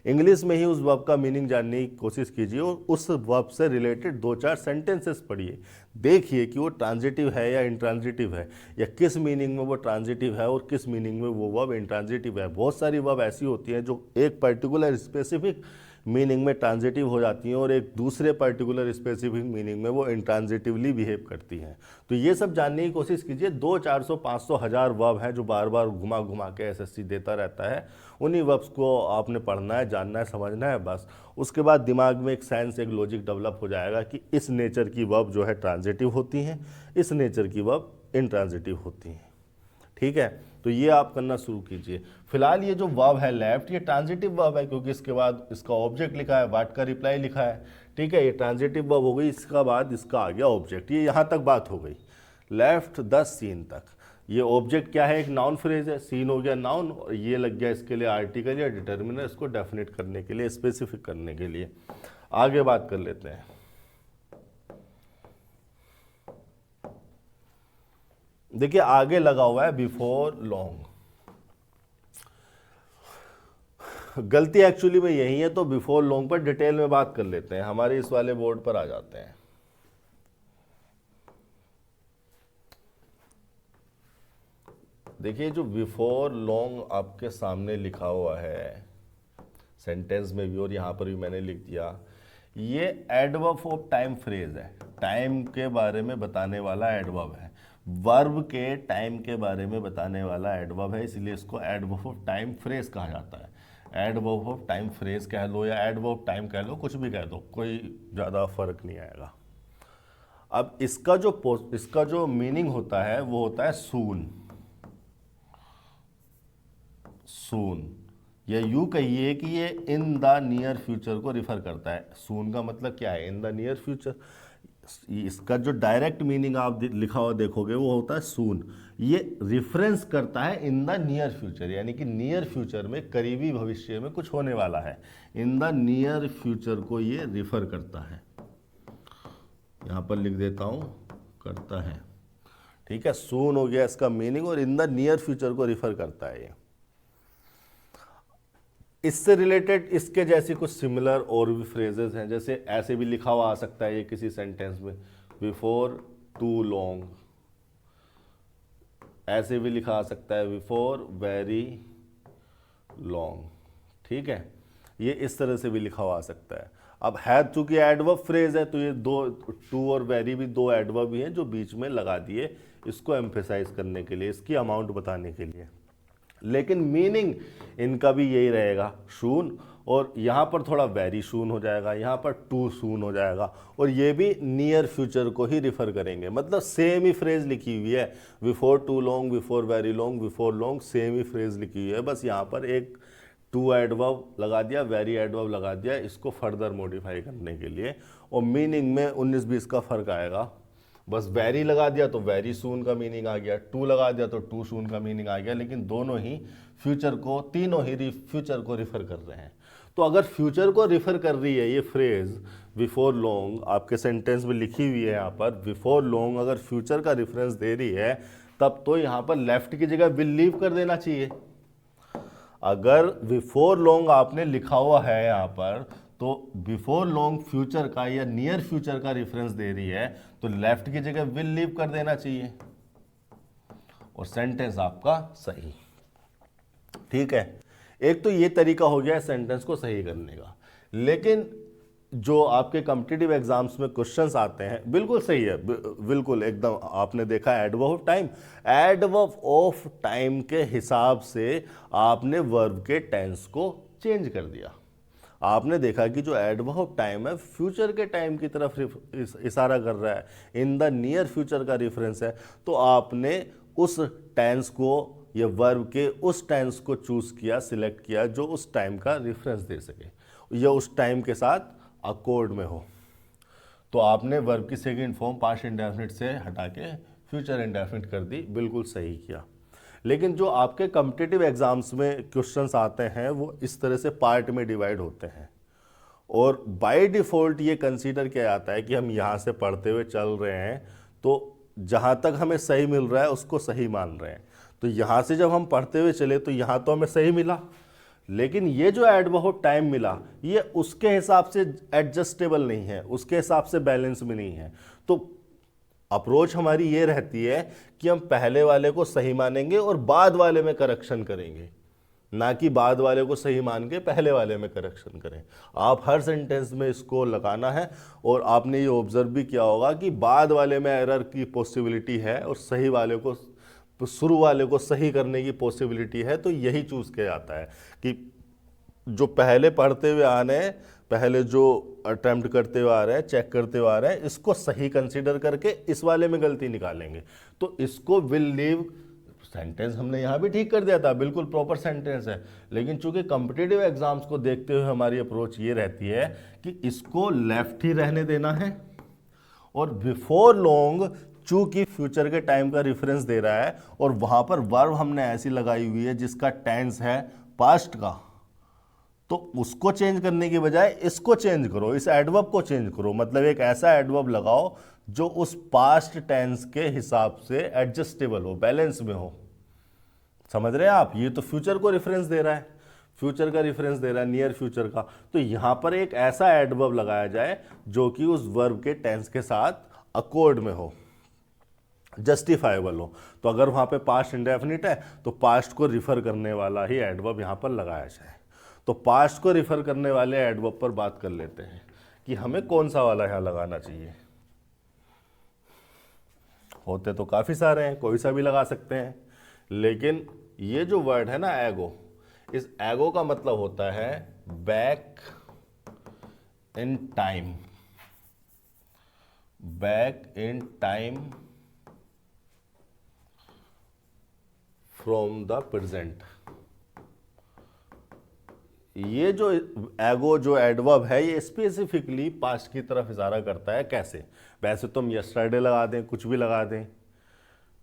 इंग्लिश में ही उस वर्ब का मीनिंग जानने की कोशिश कीजिए और उस वर्ब से रिलेटेड 2-4 सेंटेंसेस पढ़िए। देखिए कि वो ट्रांजिटिव है या इंट्रांजिटिव है, या किस मीनिंग में वो ट्रांजिटिव है और किस मीनिंग में वो वर्ब इंट्रांजिटिव है। बहुत सारी वर्ब ऐसी होती हैं जो एक पर्टिकुलर स्पेसिफिक मीनिंग में ट्रांजिटिव हो जाती हैं और एक दूसरे पर्टिकुलर स्पेसिफिक मीनिंग में वो इंट्रांजिटिवली बिहेव करती हैं। तो ये सब जानने की कोशिश कीजिए। 200, 400, 500, 1000 वर्ब हैं जो बार बार घुमा घुमा के एसएससी देता रहता है। उन्हीं वर्ब्स को आपने पढ़ना है, जानना है, समझना है, बस। उसके बाद दिमाग में एक साइंस, एक लॉजिक डेवलप हो जाएगा कि इस नेचर की वर्ब जो है ट्रांजिटिव होती हैं, इस नेचर की वर्ब इंट्रांजिटिव होती हैं। ठीक है, तो ये आप करना शुरू कीजिए। फिलहाल ये जो वर्ब है लेफ्ट, ये ट्रांजिटिव वर्ब है क्योंकि इसके बाद इसका ऑब्जेक्ट लिखा है, वाट का रिप्लाई लिखा है। ठीक है, ये ट्रांजिटिव वर्ब हो गई। इसका बाद इसका आ गया ऑब्जेक्ट। ये यहाँ तक बात हो गई, लेफ्ट द सीन तक। ये ऑब्जेक्ट क्या है, एक नाउन फ्रेज है, सीन हो गया नाउन, और ये लग गया इसके लिए आर्टिकल या डिटर्मिनर, इसको डेफिनेट करने के लिए, स्पेसिफिक करने के लिए। आगे बात कर लेते हैं। देखिए आगे लगा हुआ है बिफोर लॉन्ग। गलती एक्चुअली में यही है, तो बिफोर लॉन्ग पर डिटेल में बात कर लेते हैं। हमारे इस वाले बोर्ड पर आ जाते हैं। देखिए जो बिफोर लॉन्ग आपके सामने लिखा हुआ है सेंटेंस में भी और यहाँ पर भी मैंने लिख दिया, ये एडवर्ब ऑफ टाइम फ्रेज है, टाइम के बारे में बताने वाला एडवर्ब है। वर्ब के टाइम के बारे में बताने वाला एडवर्ब है, इसलिए इसको एडवर्ब ऑफ टाइम फ्रेज कहा जाता है। एडवर्ब ऑफ टाइम फ्रेज कह लो या एडवर्ब ऑफ टाइम कह लो, कुछ भी कह दो, कोई ज़्यादा फर्क नहीं आएगा। अब इसका जो मीनिंग होता है वो होता है सून। सून, या यूं कहिए कि ये इन द नियर फ्यूचर को रिफर करता है। सून का मतलब क्या है? In the near future. इसका जो डायरेक्ट मीनिंग आप लिखा हुआ देखोगे वो होता है सून। ये रिफरेंस करता है इन द नियर फ्यूचर, यानी कि नियर फ्यूचर में, करीबी भविष्य में कुछ होने वाला है। इन द नियर फ्यूचर को ये रिफर करता है, यहां पर लिख देता हूं, करता है। ठीक है, सून हो गया इसका मीनिंग, और इन द नियर फ्यूचर को रिफर करता है ये। इससे रिलेटेड इसके जैसी कुछ सिमिलर और भी फ्रेजेस हैं, जैसे ऐसे भी लिखा हुआ आ सकता है ये किसी सेंटेंस में, बिफोर टू लॉन्ग। ऐसे भी लिखा आ सकता है बिफोर वेरी लॉन्ग। ठीक है, ये इस तरह से भी लिखा हुआ आ सकता है। अब है चूंकि एडवर्ब फ्रेज है तो ये दो, टू और वेरी भी दो एडवर्ब ही हैं जो बीच में लगा दिए इसको एम्फेसाइज करने के लिए, इसकी अमाउंट बताने के लिए। लेकिन मीनिंग इनका भी यही रहेगा, शून, और यहाँ पर थोड़ा वेरी शून हो जाएगा, यहाँ पर टू शून हो जाएगा, और ये भी नियर फ्यूचर को ही रिफर करेंगे। मतलब सेम ही फ्रेज लिखी हुई है, before too long, before very long, before long, same ही फ्रेज लिखी हुई है। बस यहाँ पर एक टू एडवर्ब लगा दिया, वेरी एडवर्ब लगा दिया, इसको फर्दर मॉडिफाई करने के लिए, और मीनिंग में 19-20 का फर्क आएगा। बस वेरी लगा दिया तो वेरी सून का मीनिंग आ गया, टू लगा दिया तो टू सून का मीनिंग आ गया, लेकिन दोनों ही फ्यूचर को, तीनों ही फ्यूचर को रिफर कर रहे हैं। तो अगर फ्यूचर को रिफर कर रही है ये फ्रेज बिफोर लॉन्ग, आपके सेंटेंस में लिखी हुई है यहाँ पर बिफोर लॉन्ग, अगर फ्यूचर का रिफरेंस दे रही है, तब तो यहाँ पर लेफ्ट की जगह विल लीव कर देना चाहिए। अगर बिफोर लॉन्ग आपने लिखा हुआ है यहाँ पर, तो बिफोर लॉन्ग फ्यूचर का या नियर फ्यूचर का रेफरेंस दे रही है, तो लेफ्ट की जगह विल लीव कर देना चाहिए और सेंटेंस आपका सही। ठीक है, एक तो ये तरीका हो गया सेंटेंस को सही करने का। लेकिन जो आपके कॉम्पिटिटिव एग्जाम्स में क्वेश्चंस आते हैं, बिल्कुल सही है, बिल्कुल एकदम आपने देखा adverb of time, adverb of time के हिसाब से आपने वर्ब के टेंस को चेंज कर दिया। आपने देखा कि जो एडवर्ब ऑफ टाइम है फ्यूचर के टाइम की तरफ इशारा कर रहा है, इन द नियर फ्यूचर का रेफरेंस है, तो आपने उस टेंस को या वर्ब के उस टेंस को चूज किया, सिलेक्ट किया जो उस टाइम का रेफरेंस दे सके या उस टाइम के साथ अकॉर्ड में हो। तो आपने वर्ब की सेकंड फॉर्म पास्ट इंडेफिनिट से हटा के फ्यूचर इंडेफिनिट कर दी, बिल्कुल सही किया। लेकिन जो आपके कॉम्पिटिटिव एग्जाम्स में क्वेश्चंस आते हैं वो इस तरह से पार्ट में डिवाइड होते हैं, और बाय डिफ़ॉल्ट ये कंसीडर किया जाता है कि हम यहाँ से पढ़ते हुए चल रहे हैं तो जहाँ तक हमें सही मिल रहा है उसको सही मान रहे हैं। तो यहाँ से जब हम पढ़ते हुए चले तो यहाँ तो हमें सही मिला, लेकिन ये जो एडवर्ब ऑफ टाइम मिला ये उसके हिसाब से एडजस्टेबल नहीं है, उसके हिसाब से बैलेंस में नहीं है। तो अप्रोच हमारी ये रहती है कि हम पहले वाले को सही मानेंगे और बाद वाले में करेक्शन करेंगे, ना कि बाद वाले को सही मान के पहले वाले में करेक्शन करें। आप हर सेंटेंस में इसको लगाना है, और आपने ये ऑब्जर्व भी किया होगा कि बाद वाले में एरर की पॉसिबिलिटी है और सही वाले को, शुरू वाले को सही करने की पॉसिबिलिटी है। तो यही चूज़ किया जाता है कि जो पहले पढ़ते हुए आ रहे हैं, पहले जो अटेम्प्ट करते हुए आ रहे हैं, चेक करते हुए आ रहे हैं, इसको सही कंसीडर करके इस वाले में गलती निकालेंगे। तो इसको विल लीव सेंटेंस हमने यहाँ भी ठीक कर दिया था, बिल्कुल प्रॉपर सेंटेंस है। लेकिन चूंकि कॉम्पिटिटिव एग्जाम्स को देखते हुए हमारी अप्रोच ये रहती है कि इसको लेफ्ट ही रहने देना है, और बिफोर लॉन्ग चूंकि फ्यूचर के टाइम का रेफरेंस दे रहा है और वहां पर वर्ब हमने ऐसी लगाई हुई है जिसका टेंस है पास्ट का, तो उसको चेंज करने की बजाय इसको चेंज करो, इस एडवर्ब को चेंज करो। मतलब एक ऐसा एडवर्ब लगाओ जो उस पास्ट टेंस के हिसाब से एडजस्टेबल हो, बैलेंस में हो। समझ रहे हैं आप? ये तो फ्यूचर को रेफरेंस दे रहा है, फ्यूचर का रेफरेंस दे रहा है, नियर फ्यूचर का। तो यहां पर एक ऐसा एडवर्ब लगाया जाए जो कि उस वर्ब के टेंस के साथ अकॉर्ड में हो, जस्टिफाइबल हो। तो अगर वहां पे पास्ट इंडेफिनिट है तो पास्ट को रिफर करने वाला ही एडवर्ब यहां पर लगाया जाए। तो पास्ट को रिफर करने वाले एडवर्ब पर बात कर लेते हैं कि हमें कौन सा वाला यहां लगाना चाहिए। होते तो काफ़ी सारे हैं, कोई सा भी लगा सकते हैं, लेकिन ये जो वर्ड है ना एगो, इस एगो का मतलब होता है back in time, back in time from the present. ये जो एगो जो एडवर्ब है ये स्पेसिफिकली पास्ट की तरफ इशारा करता है। कैसे? वैसे तो हम यस्टरडे लगा दें, कुछ भी लगा दें,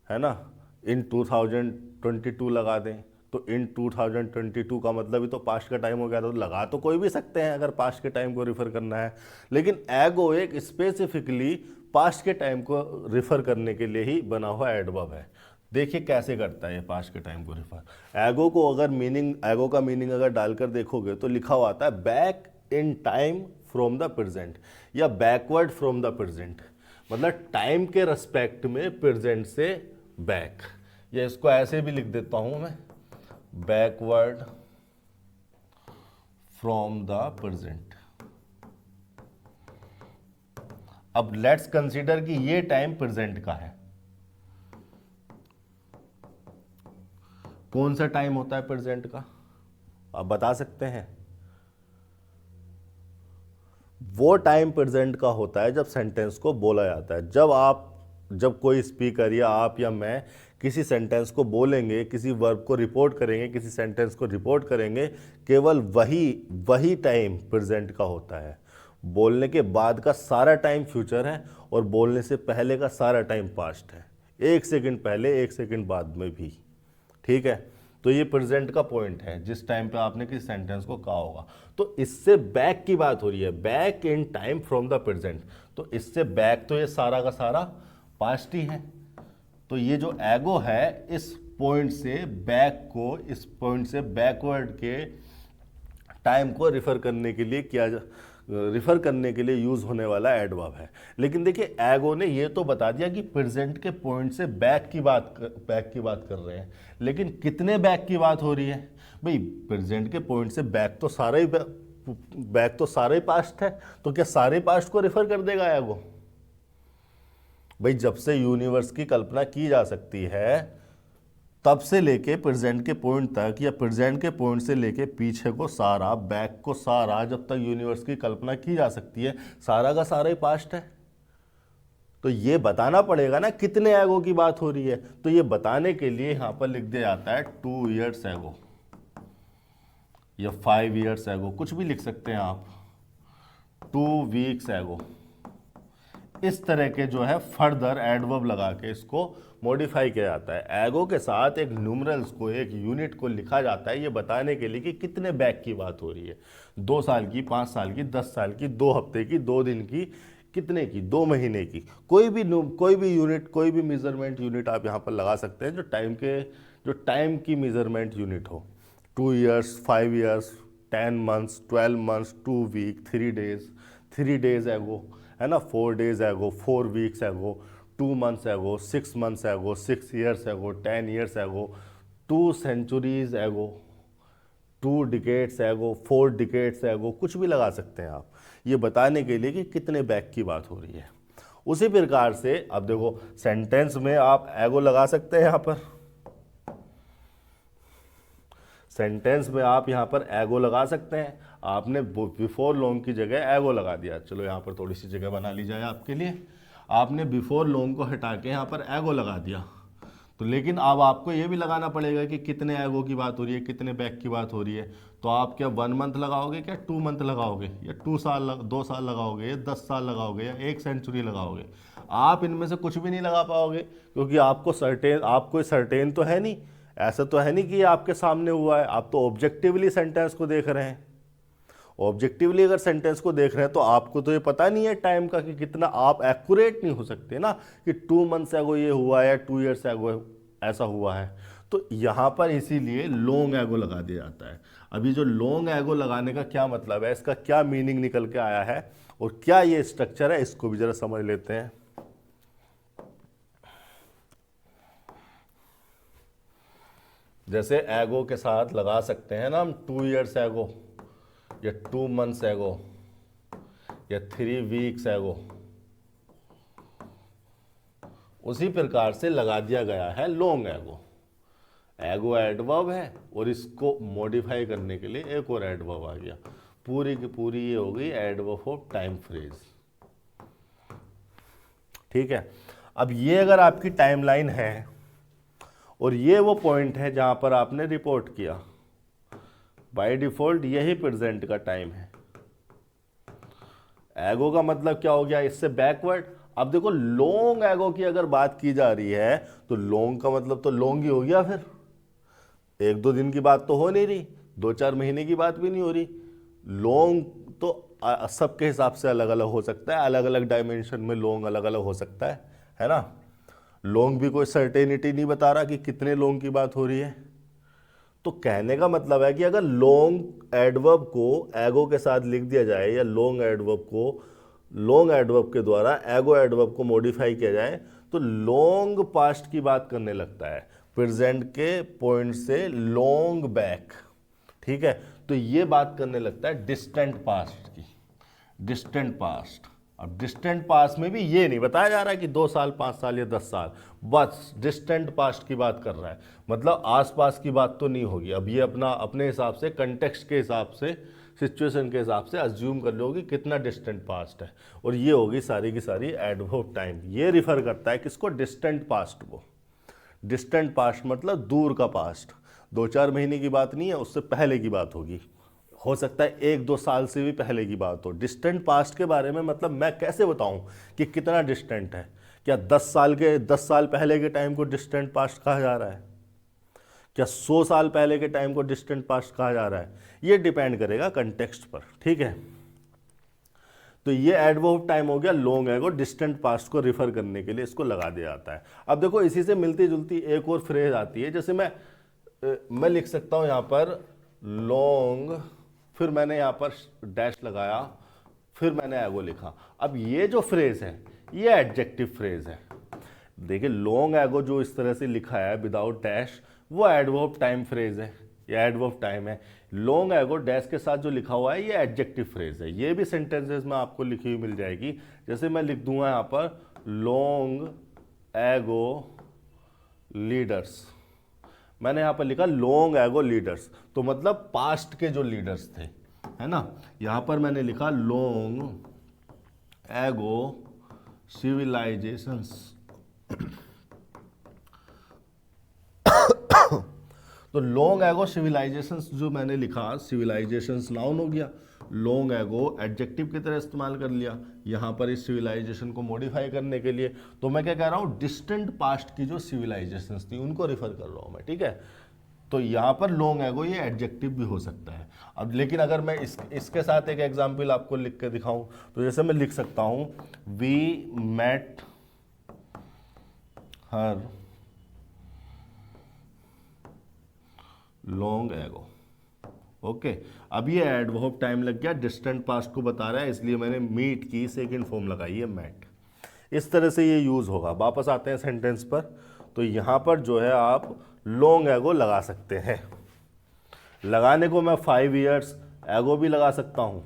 है ना, इन 2022 लगा दें, तो इन 2022 का मतलब ही तो पास्ट का टाइम हो गया, तो लगा तो कोई भी सकते हैं अगर पास्ट के टाइम को रिफर करना है, लेकिन एगो एक स्पेसिफिकली पास्ट के टाइम को रिफर करने के लिए ही बना हुआ एडवर्ब है। देखिए कैसे करता है ये पास्ट के टाइम को रिफर। एगो को अगर मीनिंग, एगो का मीनिंग अगर डालकर देखोगे तो लिखा हुआ आता है back in time from the present या बैकवर्ड फ्रॉम द प्रेजेंट, मतलब टाइम के रेस्पेक्ट में प्रेजेंट से बैक, या इसको ऐसे भी लिख देता हूं मैं, बैकवर्ड फ्रॉम द प्रेजेंट। अब लेट्स कंसीडर कि ये टाइम प्रेजेंट का है। कौन सा टाइम होता है प्रेजेंट का, आप बता सकते हैं? वो टाइम प्रेजेंट का होता है जब सेंटेंस को बोला जाता है। जब कोई स्पीकर या आप या मैं किसी सेंटेंस को बोलेंगे, किसी वर्ब को रिपोर्ट करेंगे, किसी सेंटेंस को रिपोर्ट करेंगे, केवल वही टाइम प्रेजेंट का होता है। बोलने के बाद का सारा टाइम फ्यूचर है और बोलने से पहले का सारा टाइम पास्ट है, 1 सेकंड पहले 1 सेकंड बाद में भी। ठीक है, तो ये प्रेजेंट का पॉइंट है जिस टाइम पे आपने किसी सेंटेंस को कहा होगा। तो इससे बैक की बात हो रही है, back in time from the present, तो इससे बैक तो ये सारा का सारा पास्ट ही है। तो ये जो एगो है इस पॉइंट से बैक को, इस पॉइंट से बैकवर्ड के टाइम को रिफर करने के लिए यूज होने वाला एडवर्ब है। लेकिन देखिए एगो ने ये तो बता दिया कि प्रेजेंट के पॉइंट से बैक की बात कर रहे हैं, लेकिन कितने बैक की बात हो रही है? भाई प्रेजेंट के पॉइंट से बैक तो सारा ही पास्ट है, तो क्या सारे पास्ट को रिफर कर देगा एगो? भाई जब से यूनिवर्स की कल्पना की जा सकती है तब से लेके प्रेजेंट के पॉइंट तक, या प्रेजेंट के पॉइंट से लेके पीछे को सारा, बैक को सारा, जब तक यूनिवर्स की कल्पना की जा सकती है, सारा का सारा ही पास्ट है। तो ये बताना पड़ेगा ना कितने एगो की बात हो रही है। तो ये बताने के लिए यहां पर लिख दिया जाता है 2 years एगो या 5 years एगो, कुछ भी लिख सकते हैं आप, 2 weeks एगो। इस तरह के जो है फर्दर एडवर्ब लगा के इसको मॉडिफाई किया जाता है। एगो के साथ एक न्यूमरल्स को, एक यूनिट को लिखा जाता है ये बताने के लिए कि कितने बैक की बात हो रही है, 2 साल की, 5 साल की, 10 साल की, 2 हफ्ते की, 2 दिन की, कितने की, 2 महीने की। कोई भी यूनिट, कोई भी मेजरमेंट यूनिट आप यहाँ पर लगा सकते हैं जो टाइम की मेजरमेंट यूनिट हो। 2 years, 5 years, 10 months, 12 months, 2 week, 3 days एगो, है ना, 4 days एगो, 4 weeks एगो, 2 months एगो, 6 months एगो, 6 years एगो, 10 years एगो, 2 centuries एगो, 2 decades एगो, 4 decades एगो, कुछ भी लगा सकते हैं आप ये बताने के लिए कि कितने बैक की बात हो रही है। उसी प्रकार से अब देखो सेंटेंस में आप एगो लगा सकते हैं, यहाँ पर सेंटेंस में आप यहाँ पर एगो लगा सकते हैं। आपने बिफोर लॉन्ग की जगह एगो लगा दिया, चलो यहाँ पर थोड़ी सी जगह बना ली जाए आपके लिए। आपने बिफोर लॉन्ग को हटा के यहाँ पर एगो लगा दिया, तो लेकिन अब आपको ये भी लगाना पड़ेगा कि कितने एगो की बात हो रही है, कितने बैक की बात हो रही है। तो आप क्या 1 month लगाओगे, क्या 2 month लगाओगे, या 2 साल लगाओगे, या 10 साल लगाओगे, या 1 century लगाओगे? आप इनमें से कुछ भी नहीं लगा पाओगे, क्योंकि आपको सर्टेन तो है नहीं, ऐसा तो है नहीं कि ये आपके सामने हुआ है। आप तो ऑब्जेक्टिवली सेंटेंस को देख रहे हैं। ऑब्जेक्टिवली अगर सेंटेंस को देख रहे हैं तो आपको तो ये पता नहीं है टाइम का कि कितना, आप एक्यूरेट नहीं हो सकते ना कि 2 months एगो ये हुआ है या 2 years एगो ऐसा हुआ है। तो यहाँ पर इसीलिए लॉन्ग एगो लगा दिया जाता है। अभी जो लॉन्ग एगो लगाने का क्या मतलब है, इसका क्या मीनिंग निकल के आया है और क्या ये स्ट्रक्चर है, इसको भी जरा समझ लेते हैं। जैसे एगो के साथ लगा सकते हैं ना हम 2 years एगो, या 2 months एगो, या 3 weeks एगो। उसी प्रकार से लगा दिया गया है लॉन्ग एगो। एगो एडवर्ब है और इसको मॉडिफाई करने के लिए एक और एडवर्ब आ गया, पूरी की पूरी ये हो गई एडवर्ब ऑफ टाइम फ्रेज। ठीक है, अब ये अगर आपकी टाइमलाइन है और ये वो पॉइंट है जहां पर आपने रिपोर्ट किया, बाय डिफॉल्ट यही प्रेजेंट का टाइम है। एगो का मतलब क्या हो गया, इससे बैकवर्ड। अब देखो लॉन्ग एगो की अगर बात की जा रही है तो लॉन्ग का मतलब तो लॉन्ग ही हो गया, फिर 1-2 दिन की बात तो हो नहीं रही, 2-4 महीने की बात भी नहीं हो रही। लॉन्ग तो सबके हिसाब से अलग अलग हो सकता है, अलग अलग डायमेंशन में लॉन्ग अलग अलग हो सकता है ना। लॉन्ग भी कोई सर्टेनिटी नहीं बता रहा कि कितने लॉन्ग की बात हो रही है। तो कहने का मतलब है कि अगर लॉन्ग एडवर्ब को एगो के साथ लिख दिया जाए या लॉन्ग एडवर्ब को लॉन्ग एडवर्ब के द्वारा एगो एडवर्ब को मॉडिफाई किया जाए तो लॉन्ग पास्ट की बात करने लगता है, प्रेजेंट के पॉइंट से लॉन्ग बैक। ठीक है, तो ये बात करने लगता है डिस्टेंट पास्ट की, डिस्टेंट पास्ट। अब डिस्टेंट पास्ट में भी ये नहीं बताया जा रहा है कि 2 साल 5 साल या 10 साल, बस डिस्टेंट पास्ट की बात कर रहा है, मतलब आसपास की बात तो नहीं होगी। अब ये अपने हिसाब से कंटेक्स्ट के हिसाब से सिचुएशन के हिसाब से अज्यूम कर लो कि कितना डिस्टेंट पास्ट है, और ये होगी सारी की सारी एडवर्ब टाइम। ये रिफर करता है किसको, डिस्टेंट पास्ट को। डिस्टेंट पास्ट मतलब दूर का पास्ट, 2-4 महीने की बात नहीं है, उससे पहले की बात होगी, हो सकता है 1-2 साल से भी पहले की बात हो। डिस्टेंट पास्ट के बारे में मतलब मैं कैसे बताऊं कि कितना डिस्टेंट है? क्या 10 साल पहले के टाइम को डिस्टेंट पास्ट कहा जा रहा है? क्या 100 साल पहले के टाइम को डिस्टेंट पास्ट कहा जा रहा है? ये डिपेंड करेगा कंटेक्स्ट पर। ठीक है, तो ये एडवर्ब टाइम हो गया लॉन्ग एगो, डिस्टेंट पास्ट को रिफर करने के लिए इसको लगा दिया जाता है। अब देखो इसी से मिलती जुलती एक और फ्रेज आती है, जैसे मैं लिख सकता हूं यहां पर लॉन्ग, फिर मैंने यहाँ पर डैश लगाया, फिर मैंने एगो लिखा। अब ये जो फ्रेज है ये एडजेक्टिव फ्रेज है। देखिए लॉन्ग एगो जो इस तरह से लिखा है विदाउट डैश, वो एडवर्ब टाइम फ्रेज है, ये एडवर्ब टाइम है। लॉन्ग एगो डैश के साथ जो लिखा हुआ है ये एडजेक्टिव फ्रेज है। ये भी सेंटेंसेस में आपको लिखी हुई मिल जाएगी, जैसे मैं लिख दूंगा यहाँ पर लॉन्ग एगो लीडर्स, मैंने यहाँ पर लिखा लॉन्ग एगो लीडर्स, तो मतलब पास्ट के जो लीडर्स थे, है ना। यहाँ पर मैंने लिखा लॉन्ग एगो सिविलाइजेशंस तो लॉन्ग एगो सिविलाइजेशंस जो मैंने लिखा, सिविलाइजेशंस नाउन हो गया, लॉन्ग एगो एडजेक्टिव की तरह इस्तेमाल कर लिया यहाँ पर इस सिविलाइजेशन को मॉडिफाई करने के लिए। तो मैं क्या कह रहा हूँ, डिस्टेंट पास्ट की जो सिविलाइजेशंस थी उनको रिफर कर रहा हूँ मैं। ठीक है, तो यहाँ पर लॉन्ग एगो ये एडजेक्टिव भी हो सकता है। अब लेकिन अगर मैं इसके साथ एक एग्जाम्पल आपको लिख के दिखाऊं, तो जैसे मैं लिख सकता हूँ we met her long ago. Okay, अब ये एडवर्ब टाइम लग गया, डिस्टेंट पास्ट को बता रहा है, इसलिए मैंने मीट की सेकंड फॉर्म लगाई है मेट। इस तरह से ये यूज होगा। वापस आते हैं सेंटेंस पर, तो यहाँ पर जो है आप लॉन्ग एगो लगा सकते हैं। लगाने को मैं 5 इयर्स एगो भी लगा सकता हूँ,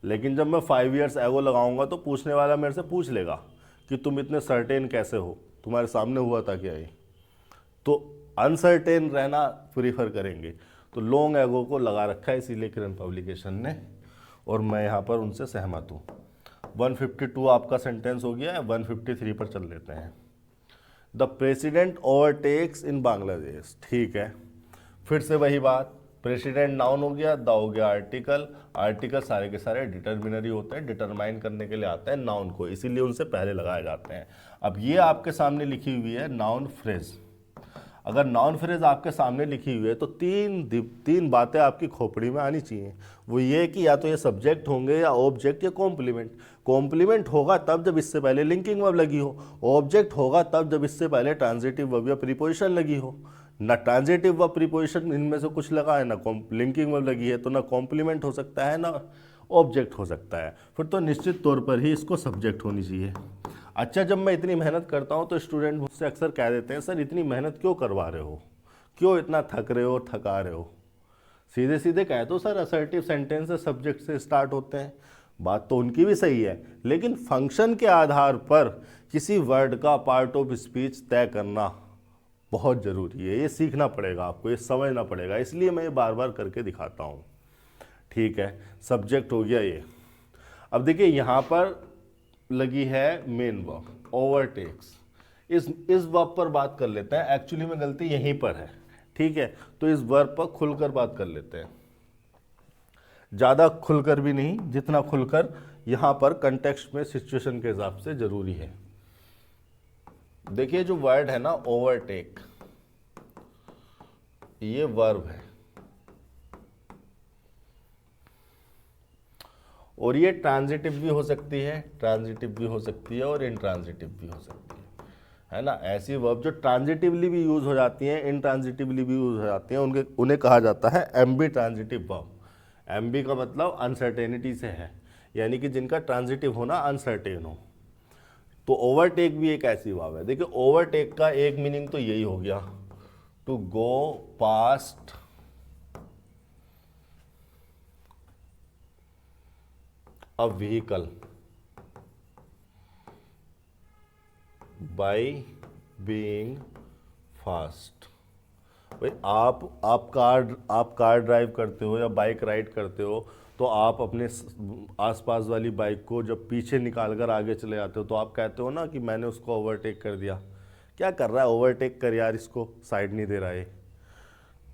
लेकिन जब मैं 5 इयर्स एगो लगाऊंगा तो पूछने वाला मेरे से पूछ लेगा कि तुम इतने सर्टेन कैसे हो, तुम्हारे सामने हुआ था क्या ये? तो अनसर्टेन रहना प्रीफर करेंगे, तो लॉन्ग एगो को लगा रखा है इसीलिए किरण पब्लिकेशन ने, और मैं यहाँ पर उनसे सहमत हूँ। 152 आपका सेंटेंस हो गया है, 153 पर चल लेते हैं। द प्रेसिडेंट ओवरटेक्स इन बांग्लादेश। ठीक है, फिर से वही बात, प्रेसिडेंट नाउन हो गया, द हो गया आर्टिकल। आर्टिकल सारे के सारे डिटर्मिनरी होते हैं, डिटरमाइन करने के लिए आते हैं नाउन को, इसीलिए उनसे पहले लगाए जाते हैं। अब ये आपके सामने लिखी हुई है नाउन फ्रेज। अगर नाउन फ्रेज आपके सामने लिखी हुई है तो तीन बातें आपकी खोपड़ी में आनी चाहिए। वो ये कि या तो ये सब्जेक्ट होंगे या ऑब्जेक्ट या कॉम्प्लीमेंट। कॉम्प्लीमेंट होगा तब जब इससे पहले लिंकिंग वर्ब लगी हो, ऑब्जेक्ट होगा तब जब इससे पहले ट्रांजिटिव वर्ब या प्रीपोजिशन लगी हो। ना ट्रांजिटिव वर्ब प्रीपोजिशन इनमें से कुछ लगा है, ना लिंकिंग वर्ब लगी है, तो ना कॉम्प्लीमेंट हो सकता है ना ऑब्जेक्ट हो सकता है, फिर तो निश्चित तौर पर ही इसको सब्जेक्ट होनी चाहिए। अच्छा, जब मैं इतनी मेहनत करता हूँ तो स्टूडेंट मुझसे अक्सर कह देते हैं, सर इतनी मेहनत क्यों करवा रहे हो, क्यों इतना थक रहे हो, थका रहे हो? सीधे सीधे कह दो सर, असर्टिव सेंटेंसेस सब्जेक्ट से स्टार्ट होते हैं। बात तो उनकी भी सही है, लेकिन फंक्शन के आधार पर किसी वर्ड का पार्ट ऑफ स्पीच तय करना बहुत ज़रूरी है। ये सीखना पड़ेगा आपको, ये समझना पड़ेगा, इसलिए मैं ये बार बार करके दिखाता हूँ। ठीक है, सब्जेक्ट हो गया ये। अब देखिए यहाँ पर लगी है मेन वर्ब ओवरटेक्स। इस वर्ब पर बात कर लेते हैं। एक्चुअली में गलती यहीं पर है, ठीक है, तो इस वर्ब पर खुलकर बात कर लेते हैं। ज़्यादा खुलकर भी नहीं, जितना खुलकर यहाँ पर कंटेक्स्ट में सिचुएशन के हिसाब से ज़रूरी है। देखिए जो वर्ड है ना ओवरटेक, ये वर्ब है और ये ट्रांजिटिव भी हो सकती है, ट्रांजिटिव भी हो सकती है और इंट्रांजिटिव भी हो सकती है ना। ऐसी वर्ब जो ट्रांजिटिवली भी यूज हो जाती हैं, इंट्रांजिटिवली भी यूज हो जाती हैं, उन्हें कहा जाता है एम्बी ट्रांजिटिव वर्ब। एम्बी का मतलब अनसर्टेनिटी से है, यानी कि जिनका ट्रांजिटिव होना अनसर्टेन हो। तो ओवरटेक भी एक ऐसी वर्ब है। देखिए ओवरटेक का एक मीनिंग तो यही हो गया, to go past a vehicle by being fast. भाई आप कार ड्राइव करते हो या बाइक राइड करते हो, तो आप अपने आसपास वाली बाइक को जब पीछे निकाल कर आगे चले जाते हो तो आप कहते हो ना कि मैंने उसको ओवरटेक कर दिया। क्या कर रहा है, ओवरटेक कर यार, इसको साइड नहीं दे रहा है।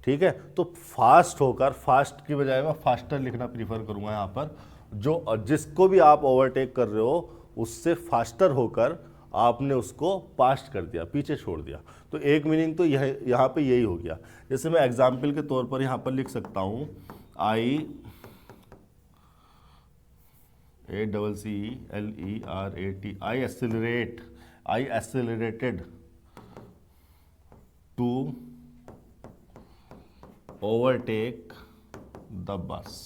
ठीक है, तो फास्ट होकर, फास्ट की बजाय मैं फास्टर लिखना प्रीफर करूंगा यहाँ पर। जो जिसको भी आप ओवरटेक कर रहे हो उससे फास्टर होकर आपने उसको पास्ट कर दिया, पीछे छोड़ दिया। तो एक मीनिंग तो यहाँ पे यही हो गया। जैसे मैं एग्जाम्पल के तौर पर यहाँ पर लिख सकता हूँ I accelerated to overtake the bus।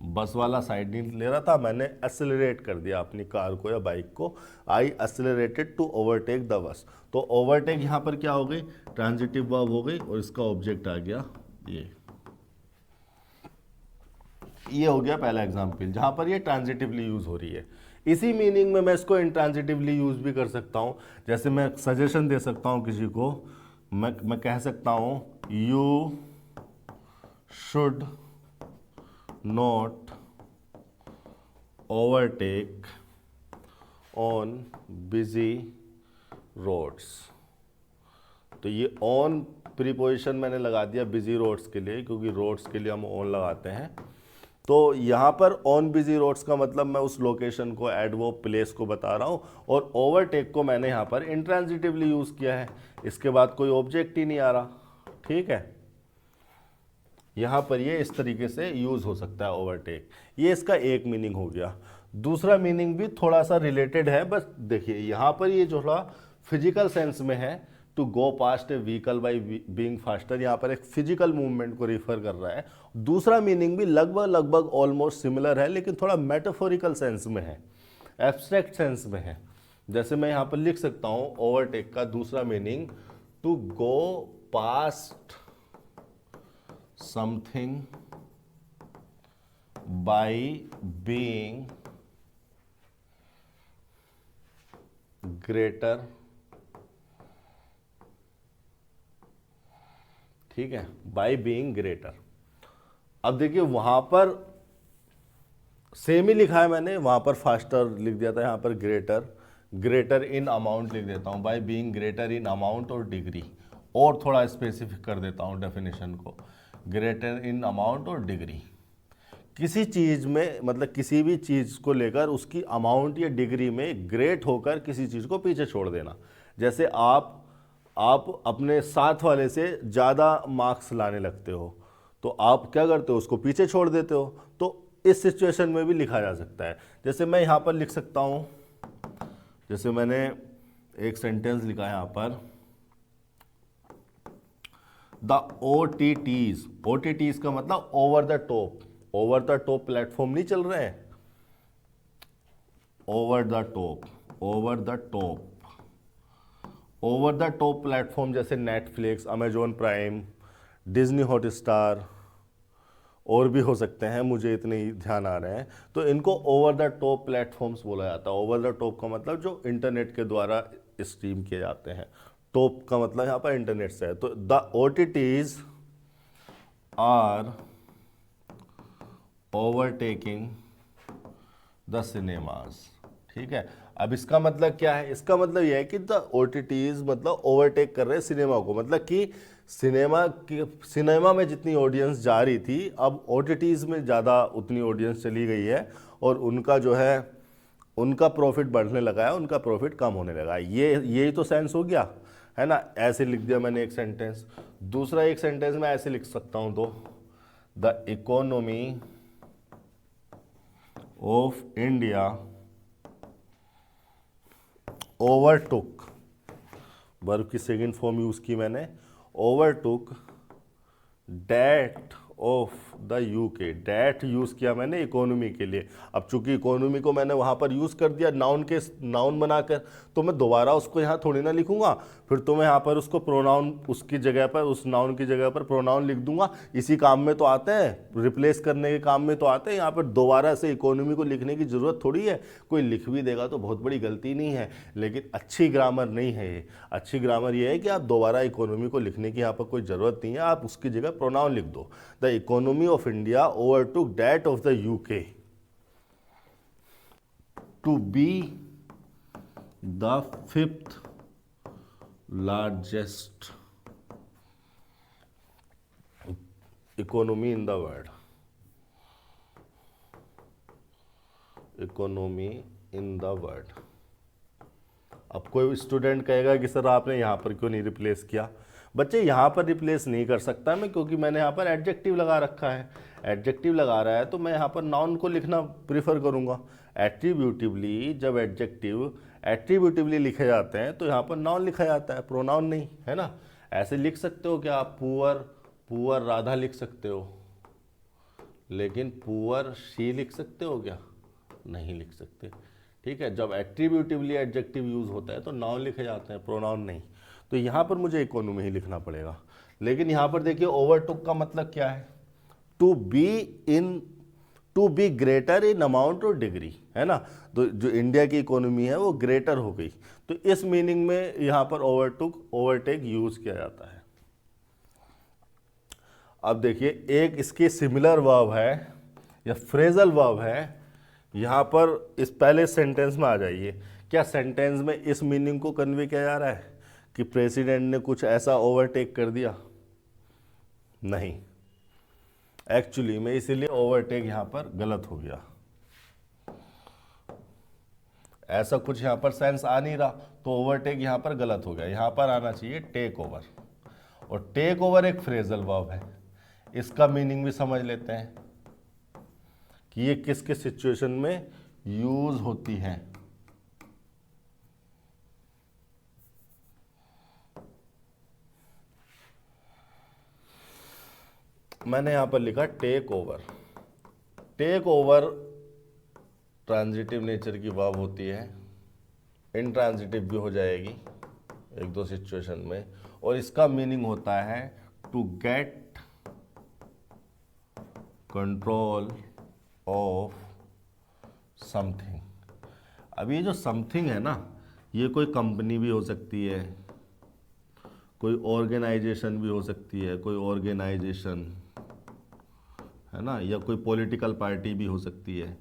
बस वाला साइड नहीं ले रहा था, मैंने एक्सेलरेट कर दिया अपनी कार को या बाइक को। I accelerated to overtake the bus. तो ओवरटेक यहाँ पर क्या हो गई, ट्रांजिटिव वर्ब हो गई और इसका ऑब्जेक्ट आ गया ये हो गया पहला एग्जाम्पल जहाँ पर ये ट्रांजिटिवली यूज हो रही है। इसी मीनिंग में मैं इसको इंट्रांजिटिवली यूज भी कर सकता हूँ। जैसे मैं सजेशन दे सकता हूँ किसी को, मैं कह सकता हूँ you should not overtake on busy roads. तो ये ऑन प्रीपोजिशन मैंने लगा दिया बिजी रोड्स के लिए, क्योंकि रोड्स के लिए हम ऑन लगाते हैं। तो यहाँ पर ऑन बिजी रोड्स का मतलब मैं उस लोकेशन को, एडवर्ब प्लेस को बता रहा हूँ, और ओवरटेक को मैंने यहाँ पर इंट्रांजिटिवली यूज़ किया है। इसके बाद कोई ऑब्जेक्ट ही नहीं आ रहा। ठीक है, यहाँ पर ये इस तरीके से यूज़ हो सकता है ओवरटेक। ये इसका एक मीनिंग हो गया। दूसरा मीनिंग भी थोड़ा सा रिलेटेड है, बस देखिए यहाँ पर ये जो थोड़ा फिजिकल सेंस में है, to go past a vehicle by being faster, यहाँ पर एक फिजिकल मूवमेंट को रिफर कर रहा है। दूसरा मीनिंग भी लगभग ऑलमोस्ट सिमिलर है, लेकिन थोड़ा मेटाफोरिकल सेंस में है, एब्स्ट्रैक्ट सेंस में है। जैसे मैं यहाँ पर लिख सकता हूँ ओवरटेक का दूसरा meaning, to go past something by being greater. ठीक है, बाय बीइंग ग्रेटर। अब देखिए वहां पर सेम ही लिखा है मैंने, वहां पर फास्टर लिख दिया था, यहां पर ग्रेटर इन अमाउंट लिख देता हूं, bye being greater in amount और डिग्री, और थोड़ा स्पेसिफिक कर देता हूं डेफिनेशन को, ग्रेटर इन अमाउंट और डिग्री। किसी चीज में, मतलब किसी भी चीज को लेकर उसकी अमाउंट या डिग्री में ग्रेट होकर किसी चीज को पीछे छोड़ देना। जैसे आप अपने साथ वाले से ज़्यादा मार्क्स लाने लगते हो, तो आप क्या करते हो, उसको पीछे छोड़ देते हो। तो इस सिचुएशन में भी लिखा जा सकता है। जैसे मैं यहाँ पर लिख सकता हूँ, जैसे मैंने एक सेंटेंस लिखा है यहाँ पर, द OTTs का मतलब ओवर द टॉप प्लेटफॉर्म नहीं चल रहे हैं, ओवर द टॉप प्लेटफॉर्म जैसे Netflix, Amazon prime, Disney Hotstar और भी हो सकते हैं, मुझे इतने ही ध्यान आ रहे हैं। तो इनको ओवर द टॉप प्लेटफॉर्म्स बोला जाता है। ओवर द टॉप का मतलब जो इंटरनेट के द्वारा स्ट्रीम किए जाते हैं। टॉप का मतलब यहाँ पर इंटरनेट से है। तो the OTTs are overtaking the cinemas. ठीक है, अब इसका मतलब क्या है? इसका मतलब यह है कि द OTTs मतलब ओवरटेक कर रहे हैं सिनेमा को। मतलब कि सिनेमा में जितनी ऑडियंस जा रही थी, अब OTTs में ज़्यादा उतनी ऑडियंस चली गई है, और उनका जो है उनका प्रॉफिट बढ़ने लगा है, उनका प्रॉफिट कम होने लगा है। यही तो सेंस हो गया, है ना। ऐसे लिख दिया मैंने एक सेंटेंस। दूसरा एक सेंटेंस मैं ऐसे लिख सकता हूं, तो the economy of India overtook, verb की सेकंड फॉर्म यूज की मैंने, overtook that of the UK. That use किया मैंने इकोनॉमी के लिए। अब चूंकि इकोनॉमी को मैंने वहां पर यूज कर दिया नाउन बनाकर, तो मैं दोबारा उसको यहाँ थोड़ी ना लिखूंगा। फिर तो मैं यहाँ पर उसको प्रोनाउन, उसकी जगह पर, उस नाउन की जगह पर प्रोनाउन लिख दूंगा। इसी काम में तो आते हैं, रिप्लेस करने के काम में तो आते हैं। यहाँ पर दोबारा से इकोनॉमी को लिखने की जरूरत थोड़ी है। कोई लिख भी देगा तो बहुत बड़ी गलती नहीं है, लेकिन अच्छी ग्रामर नहीं है ये। अच्छी ग्रामर ये है कि आप दोबारा इकोनॉमी को लिखने की यहाँ पर कोई ज़रूरत नहीं है, आप उसकी जगह प्रोनाउन लिख दो। The economy of India overtook that of the UK to be the fifth largest economy in the world. Economy in the world. अब कोई स्टूडेंट कहेगा कि सर आपने यहाँ पर क्यों नहीं रिप्लेस किया? बच्चे यहाँ पर रिप्लेस नहीं कर सकता मैं, क्योंकि मैंने यहाँ पर एडजेक्टिव लगा रखा है। एडजेक्टिव लगा रहा है तो मैं यहाँ पर नाउन को लिखना प्रीफर करूँगा। एट्रीब्यूटिवली, जब एडजेक्टिव एट्रीब्यूटिवली लिखे जाते हैं तो यहाँ पर नाउन लिखा जाता है, प्रोनाउन नहीं, है ना। ऐसे लिख सकते हो क्या आप? पुअर, पुअर राधा लिख सकते हो, लेकिन पुअर शी लिख सकते हो क्या? नहीं लिख सकते। ठीक है, जब एट्रीब्यूटिवली एडजेक्टिव यूज होता है तो नाउन लिखे जाते हैं, प्रोनाउन नहीं। तो यहाँ पर मुझे इकोनॉमी ही लिखना पड़ेगा। लेकिन यहाँ पर देखिए ओवरटुक का मतलब क्या है? To be greater in amount और डिग्री, है ना। तो जो इंडिया की इकोनॉमी है वो ग्रेटर हो गई, तो इस मीनिंग में यहाँ पर ओवरटेक यूज किया जाता है। अब देखिए एक इसके सिमिलर वर्ब है या फ्रेजल वर्ब है, यहाँ पर इस पहले सेंटेंस में आ जाइए। क्या सेंटेंस में इस मीनिंग को कन्वे किया जा रहा है कि प्रेसिडेंट ने कुछ ऐसा ओवरटेक कर दिया? नहीं, एक्चुअली में इसीलिए ओवरटेक यहाँ पर गलत हो गया। ऐसा कुछ यहाँ पर सेंस आ नहीं रहा, तो ओवरटेक यहाँ पर गलत हो गया। यहाँ पर आना चाहिए टेक ओवर, और टेक ओवर एक फ्रेजल वर्ब है। इसका मीनिंग भी समझ लेते हैं कि ये किस किस सिचुएशन में यूज होती है। मैंने यहां पर लिखा take over. Take over transitive nature की वर्ब होती है, इनट्रांजिटिव भी हो जाएगी एक दो सिचुएशन में, और इसका मीनिंग होता है to get control of something. अब ये जो समथिंग है ना, ये कोई कंपनी भी हो सकती है, कोई ऑर्गेनाइजेशन भी हो सकती है, कोई ऑर्गेनाइजेशन, है ना, या कोई पॉलिटिकल पार्टी भी हो सकती है।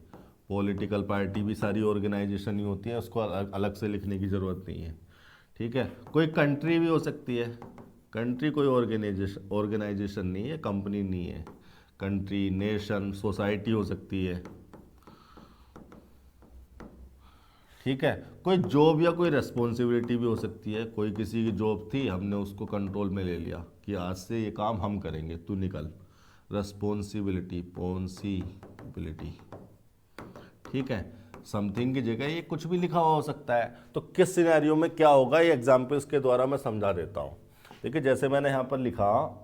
पॉलिटिकल पार्टी भी सारी ऑर्गेनाइजेशन ही होती है, उसको अलग से लिखने की ज़रूरत नहीं है। ठीक है, कोई कंट्री भी हो सकती है। कंट्री कोई ऑर्गेनाइजेशन नहीं है, कंपनी नहीं है। कंट्री, नेशन, सोसाइटी हो सकती है। ठीक है, कोई जॉब या कोई रेस्पॉन्सिबिलिटी भी हो सकती है। कोई किसी की जॉब थी, हमने उसको कंट्रोल में ले लिया कि आज से ये काम हम करेंगे, तू निकल। रेस्पॉन्सिबिलिटी, पॉन्सिबिलिटी। ठीक है, समथिंग की जगह ये कुछ भी लिखा हुआ हो सकता है। तो किस सिनेरियो में क्या होगा, ये एग्जाम्पल्स के द्वारा मैं समझा देता हूं। देखिए जैसे मैंने यहां पर लिखा,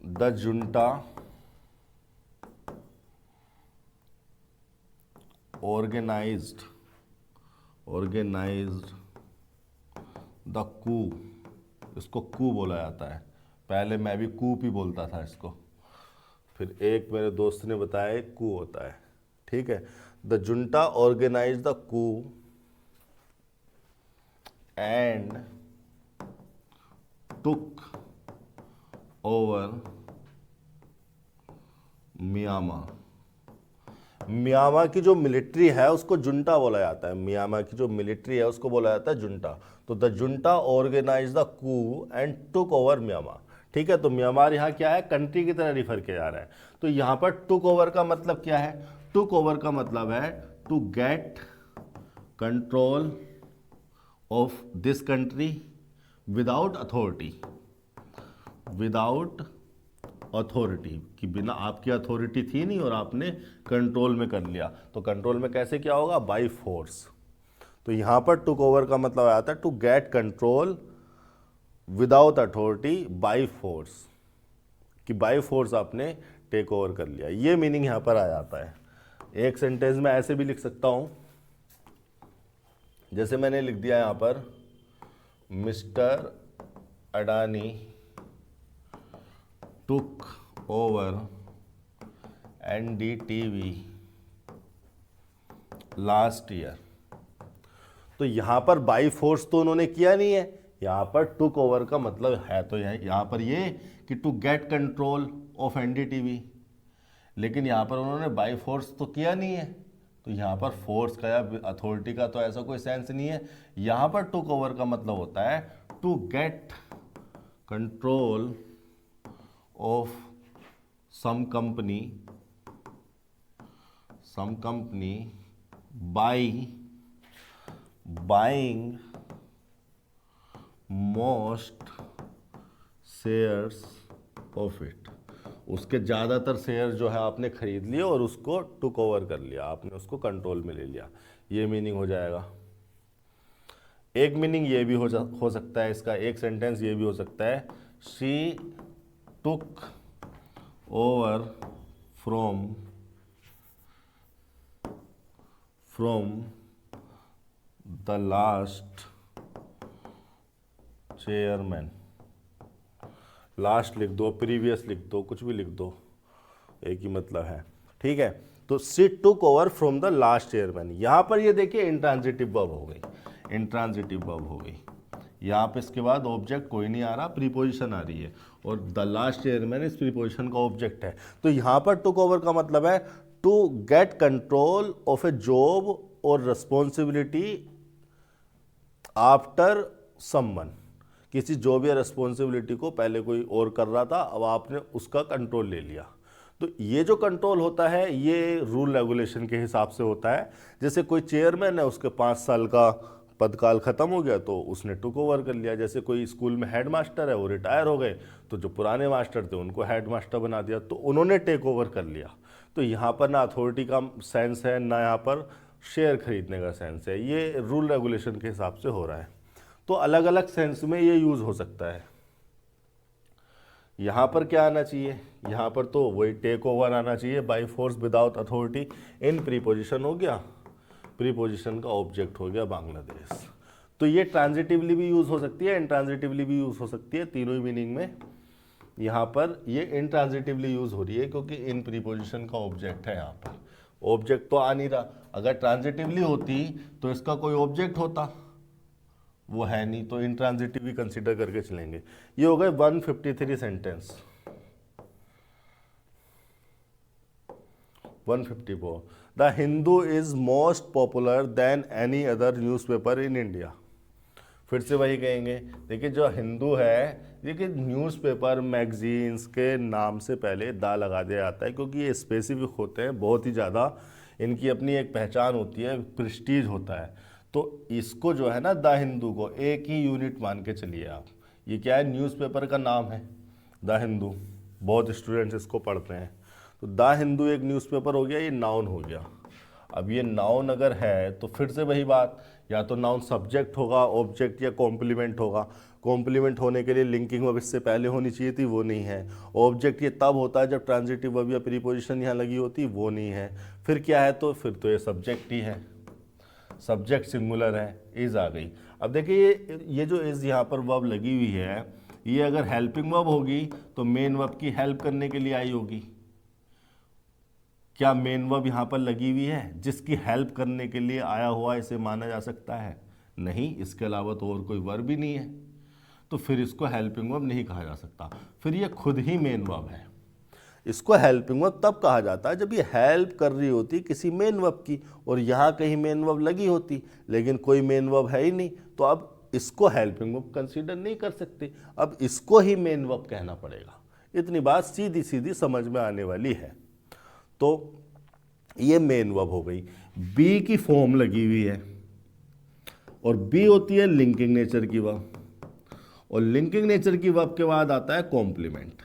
द जुंटा organized द कू, इसको कू बोला जाता है, पहले मैं भी कूप ही बोलता था इसको, फिर एक मेरे दोस्त ने बताया कू होता है, ठीक है। The junta organize the coup and took over Myanmar. Myanmar की जो मिलिट्री है उसको जुंटा बोला जाता है, म्यांमार की जो मिलिट्री है उसको बोला जाता है जुंटा। तो the junta organize the coup and took over Myanmar, ठीक है। तो म्यांमार यहाँ क्या है, कंट्री की तरह रिफर किया जा रहा है। तो यहाँ पर टुक ओवर का मतलब क्या है, टुक ओवर का मतलब है to get control of this country without authority, without authority, कि बिना आपकी अथॉरिटी थी नहीं और आपने कंट्रोल में कर लिया। तो कंट्रोल में कैसे क्या होगा, बाय फोर्स। तो यहां पर टुक ओवर का मतलब आता है to get control without authority by force, कि बाय फोर्स आपने टेक ओवर कर लिया, ये मीनिंग यहां पर आ जाता है। एक सेंटेंस में ऐसे भी लिख सकता हूं, जैसे मैंने लिख दिया यहां पर, mister Adani took over NDTV last year. तो यहां पर बाई फोर्स तो उन्होंने किया नहीं है, यहां पर टुक ओवर का मतलब है तो यहां पर ये कि to get control of NDTV, लेकिन यहां पर उन्होंने बाई फोर्स तो किया नहीं है। तो यहां पर फोर्स का या अथॉरिटी का तो ऐसा कोई सेंस नहीं है। यहां पर टुक ओवर का मतलब होता है to get control of some company by buying most shares of it। उसके ज़्यादातर शेयर जो है आपने खरीद लिए और उसको टुक ओवर कर लिया, आपने उसको कंट्रोल में ले लिया, ये मीनिंग हो जाएगा। एक मीनिंग ये भी हो सकता है इसका, एक सेंटेंस ये भी हो सकता है, she took over from the last chairman। Last लिख दो, प्रीवियस लिख दो, कुछ भी लिख दो, एक ही मतलब है, ठीक है। तो she took over from the last chairman, यहां पर ये देखिए इंट्रांजिटिव वर्ब हो गई, इंट्रांजिटिव वर्ब हो गई। यहाँ पे इसके बाद ऑब्जेक्ट कोई नहीं आ रहा, प्रीपोजिशन आ रही है, और द लास्ट चेयरमैन इस प्रीपोजिशन का ऑब्जेक्ट है। तो यहाँ पर टुक ओवर का मतलब है to get control of a job और रिस्पॉन्सिबिलिटी आफ्टर समवन, किसी जॉब या रिस्पॉन्सिबिलिटी को पहले कोई और कर रहा था, अब आपने उसका कंट्रोल ले लिया। तो ये जो कंट्रोल होता है ये रूल रेगुलेशन के हिसाब से होता है। जैसे कोई चेयरमैन है, उसके 5 साल का पदकाल खत्म हो गया तो उसने टुक ओवर कर लिया। जैसे कोई स्कूल में हेड मास्टर है, वो रिटायर हो गए, तो जो पुराने मास्टर थे उनको हेड मास्टर बना दिया, तो उन्होंने टेक ओवर कर लिया। तो यहाँ पर ना अथॉरिटी का सेंस है, ना यहाँ पर शेयर खरीदने का सेंस है, ये रूल रेगुलेशन के हिसाब से हो रहा है। तो अलग अलग सेंस में ये यूज़ हो सकता है। यहाँ पर क्या आना चाहिए, यहाँ पर तो वही टेक ओवर आना चाहिए, by force without authority, in preposition हो गया, प्रीपोजिशन का ऑब्जेक्ट हो गया बांग्लादेश। तो ये ट्रांजिटिवली भी यूज़ हो सकती है, इंट्रांजिटिवली भी यूज़ हो सकती है, तीनों ही मीनिंग में। यहाँ पर ये इंट्रांजिटिवली यूज़ हो रही है क्योंकि इन प्रीपोजिशन का ऑब्जेक्ट है, यहाँ पर ऑब्जेक्ट तो आ नहीं रहा। अगर ट्रांजिटिवली होती तो इसका कोई ऑब्जेक्ट होता, वो है नहीं, तो इंट्रांजिटिव भी कंसीडर करके चलेंगे। ये हो गए 153 sentence. 154 the Hindu is most popular than any other newspaper in India. फिर से वही कहेंगे, देखिए जो हिंदू है, देखिए न्यूज़पेपर मैगजीन्स के नाम से पहले दा लगा दिया जाता है क्योंकि ये स्पेसिफिक होते हैं, बहुत ही ज़्यादा इनकी अपनी एक पहचान होती है, प्रेस्टीज होता है। तो इसको जो है ना, द हिंदू को एक ही यूनिट मान के चलिए आप। ये क्या है, न्यूज़पेपर का नाम है द हिंदू, बहुत स्टूडेंट्स इसको पढ़ते हैं। तो द हिंदू एक न्यूज़पेपर हो गया, ये नाउन हो गया। अब ये नाउन अगर है तो फिर से वही बात, या तो नाउन सब्जेक्ट होगा, ऑब्जेक्ट या कॉम्प्लीमेंट होगा। कॉम्प्लीमेंट होने के लिए लिंकिंग वर्ब इससे पहले होनी चाहिए थी, वो नहीं है। ऑब्जेक्ट ये तब होता है जब ट्रांजिटिव वर्ब या प्रीपोजिशन यहाँ लगी होती, वो नहीं है। फिर क्या है, तो फिर तो ये सब्जेक्ट ही है, सब्जेक्ट सिंगुलर है, इज आ गई। अब देखिए ये जो इज यहाँ पर वर्ब लगी हुई है, ये अगर हेल्पिंग वर्ब होगी तो मेन वर्ब की हेल्प करने के लिए आई होगी। क्या मेन वर्ब यहाँ पर लगी हुई है जिसकी हेल्प करने के लिए आया हुआ इसे माना जा सकता है? नहीं, इसके अलावा तो और कोई वर्ब ही नहीं है, तो फिर इसको हेल्पिंग वर्ब नहीं कहा जा सकता। फिर ये खुद ही मेन वर्ब है। इसको हेल्पिंग वर्ब तब कहा जाता है जब ये हेल्प कर रही होती किसी मेन वर्ब की, और यहाँ कहीं मेन वर्ब लगी होती लेकिन कोई मेन वर्ब है ही नहीं, तो अब इसको हेल्पिंग वर्ब कंसीडर नहीं कर सकते, अब इसको ही मेन वर्ब कहना पड़ेगा। इतनी बात सीधी सीधी समझ में आने वाली है। तो ये मेन वर्ब हो गई। बी की फॉर्म लगी हुई है और बी होती है लिंकिंग नेचर की वर्ब, और लिंकिंग नेचर की वर्ब के बाद आता है कॉम्प्लीमेंट।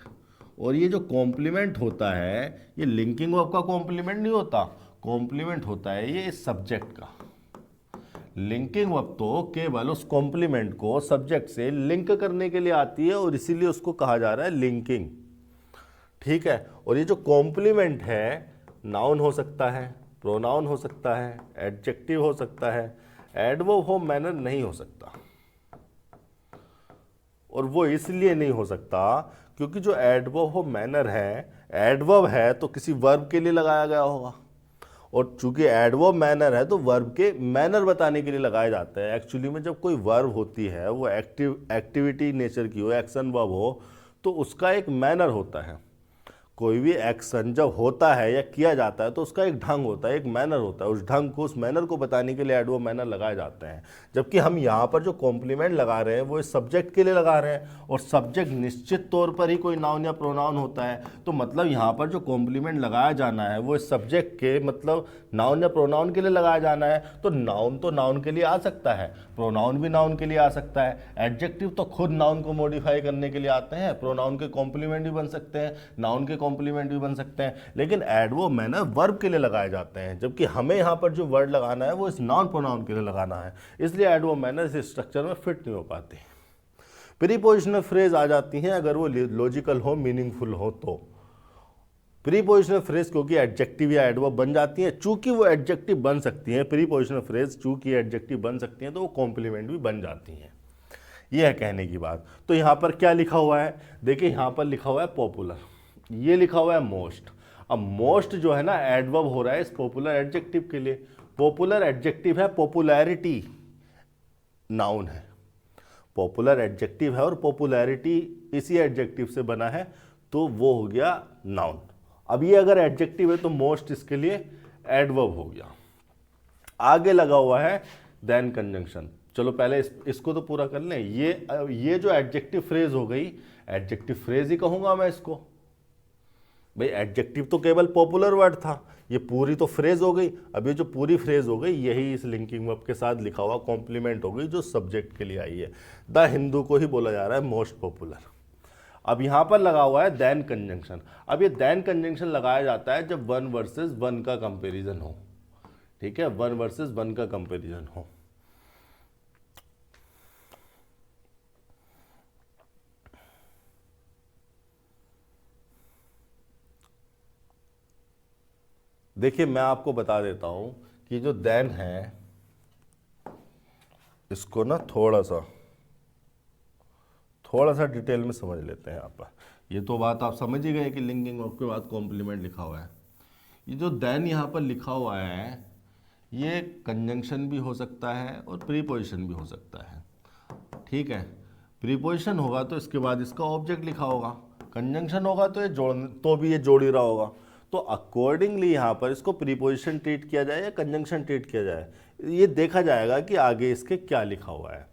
और ये जो कॉम्प्लीमेंट होता है ये लिंकिंग वर्ब का कॉम्प्लीमेंट नहीं होता, कॉम्प्लीमेंट होता है ये इस सब्जेक्ट का। लिंकिंग वर्ब तो केवल उस कॉम्प्लीमेंट को सब्जेक्ट से लिंक करने के लिए आती है और इसीलिए उसको कहा जा रहा है लिंकिंग। ठीक है, और ये जो कॉम्प्लीमेंट है नाउन हो सकता है, प्रोनाउन हो सकता है, एडजेक्टिव हो सकता है, एडवर्ब हो मैनर नहीं हो सकता। और वो इसलिए नहीं हो सकता क्योंकि जो एडवर्ब हो मैनर है, एडवर्ब है तो किसी वर्ब के लिए लगाया गया होगा, और चूंकि एडवर्ब मैनर है तो वर्ब के मैनर बताने के लिए लगाए जाते हैं। एक्चुअली में जब कोई वर्ब होती है वो एक्टिविटी नेचर की हो, एक्शन वर्ब हो, तो उसका एक मैनर होता है। कोई भी एक्शन जब होता है या किया जाता है तो उसका एक ढंग होता है, एक मैनर होता है। उस ढंग को, उस मैनर को बताने के लिए एडवर्ब मैनर लगाए जाते हैं। जबकि हम यहाँ पर जो कॉम्प्लीमेंट लगा रहे हैं वो इस सब्जेक्ट के लिए लगा रहे हैं, और सब्जेक्ट निश्चित तौर पर ही कोई नाउन या प्रोनाउन होता है। तो मतलब यहाँ पर जो कॉम्प्लीमेंट लगाया जाना है वो इस सब्जेक्ट के मतलब नाउन या प्रोनाउन के लिए लगाया जाना है। तो नाउन के लिए आ सकता है, प्रोनाउन भी नाउन के लिए आ सकता है, एडजेक्टिव तो खुद नाउन को मॉडिफाई करने के लिए आते हैं, प्रोनाउन के कॉम्प्लीमेंट भी बन सकते हैं, नाउन के कॉम्प्लीमेंट भी बन सकते हैं, लेकिन एडवर्ब मैनर वर्ब के लिए लगाए जाते हैं। जबकि हमें यहाँ पर जो वर्ड लगाना है वो इस नाउन प्रोनाउन के लिए लगाना है, इसलिए एडवर्ब मैनर इस स्ट्रक्चर में फिट नहीं हो पाती। प्रीपोजिशनल फ्रेज आ जाती हैं अगर वो लॉजिकल हो, मीनिंगफुल हो तो। प्रीपोजिशनल फ्रेज क्योंकि एडजेक्टिव या एडवर्ब बन जाती हैं, चूंकि वो एडजेक्टिव बन सकती हैं, प्रीपोजिशनल फ्रेज चूंकि एडजेक्टिव बन सकती हैं तो वो कॉम्प्लीमेंट भी बन जाती हैं। यह है कहने की बात। तो यहाँ पर क्या लिखा हुआ है, देखिए यहाँ पर लिखा हुआ है पॉपुलर, ये लिखा हुआ है मोस्ट। अब मोस्ट जो है ना एडवर्ब हो रहा है इस पॉपुलर एडजेक्टिव के लिए। पॉपुलर एडजेक्टिव है, पॉपुलैरिटी नाउन है। पॉपुलर एडजेक्टिव है और पॉपुलैरिटी इसी एडजेक्टिव से बना है, तो वो हो गया नाउन। अब ये अगर एडजेक्टिव है तो मोस्ट इसके लिए एडवर्ब हो गया। आगे लगा हुआ है देन कंजंक्शन। चलो पहले इसको तो पूरा कर लें। ये जो एडजेक्टिव फ्रेज हो गई, एडजेक्टिव फ्रेज ही कहूंगा मैं इसको। भाई एडजेक्टिव तो केवल पॉपुलर वर्ड था, ये पूरी तो फ्रेज हो गई। अब ये जो पूरी फ्रेज हो गई यही इस लिंकिंग वर्ब के साथ लिखा हुआ कॉम्प्लीमेंट हो गई जो सब्जेक्ट के लिए आई है। द हिंदू को ही बोला जा रहा है मोस्ट पॉपुलर। अब यहां पर लगा हुआ है देन कंजंक्शन। अब ये देन कंजंक्शन लगाया जाता है जब 1 वर्सेस 1 का कंपैरिजन हो। ठीक है, 1 वर्सेस 1 का कंपैरिजन हो। देखिए मैं आपको बता देता हूं कि जो देन है इसको ना थोड़ा सा डिटेल में समझ लेते हैं। आप ये तो बात आप समझ ही गए कि लिंकिंग वर्ब के बाद कॉम्प्लीमेंट लिखा हुआ है। ये जो देन यहाँ पर लिखा हुआ है ये कंजंक्शन भी हो सकता है और प्रीपोजिशन भी हो सकता है। ठीक है, प्रीपोजिशन होगा तो इसके बाद इसका ऑब्जेक्ट लिखा होगा, कंजंक्शन होगा तो ये जोड़ ही रहा होगा। तो अकॉर्डिंगली यहाँ पर इसको प्रीपोजिशन ट्रीट किया जाए या कंजंक्शन ट्रीट किया जाए, ये देखा जाएगा कि आगे इसके क्या लिखा हुआ है।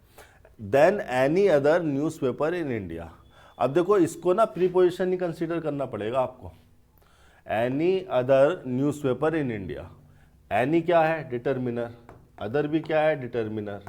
Than any other newspaper in India. अब देखो इसको ना प्रीपोजिशन ही कंसीडर करना पड़ेगा आपको। Any other newspaper in India, any क्या है डिटर्मिनर, अदर भी क्या है डिटर्मिनर,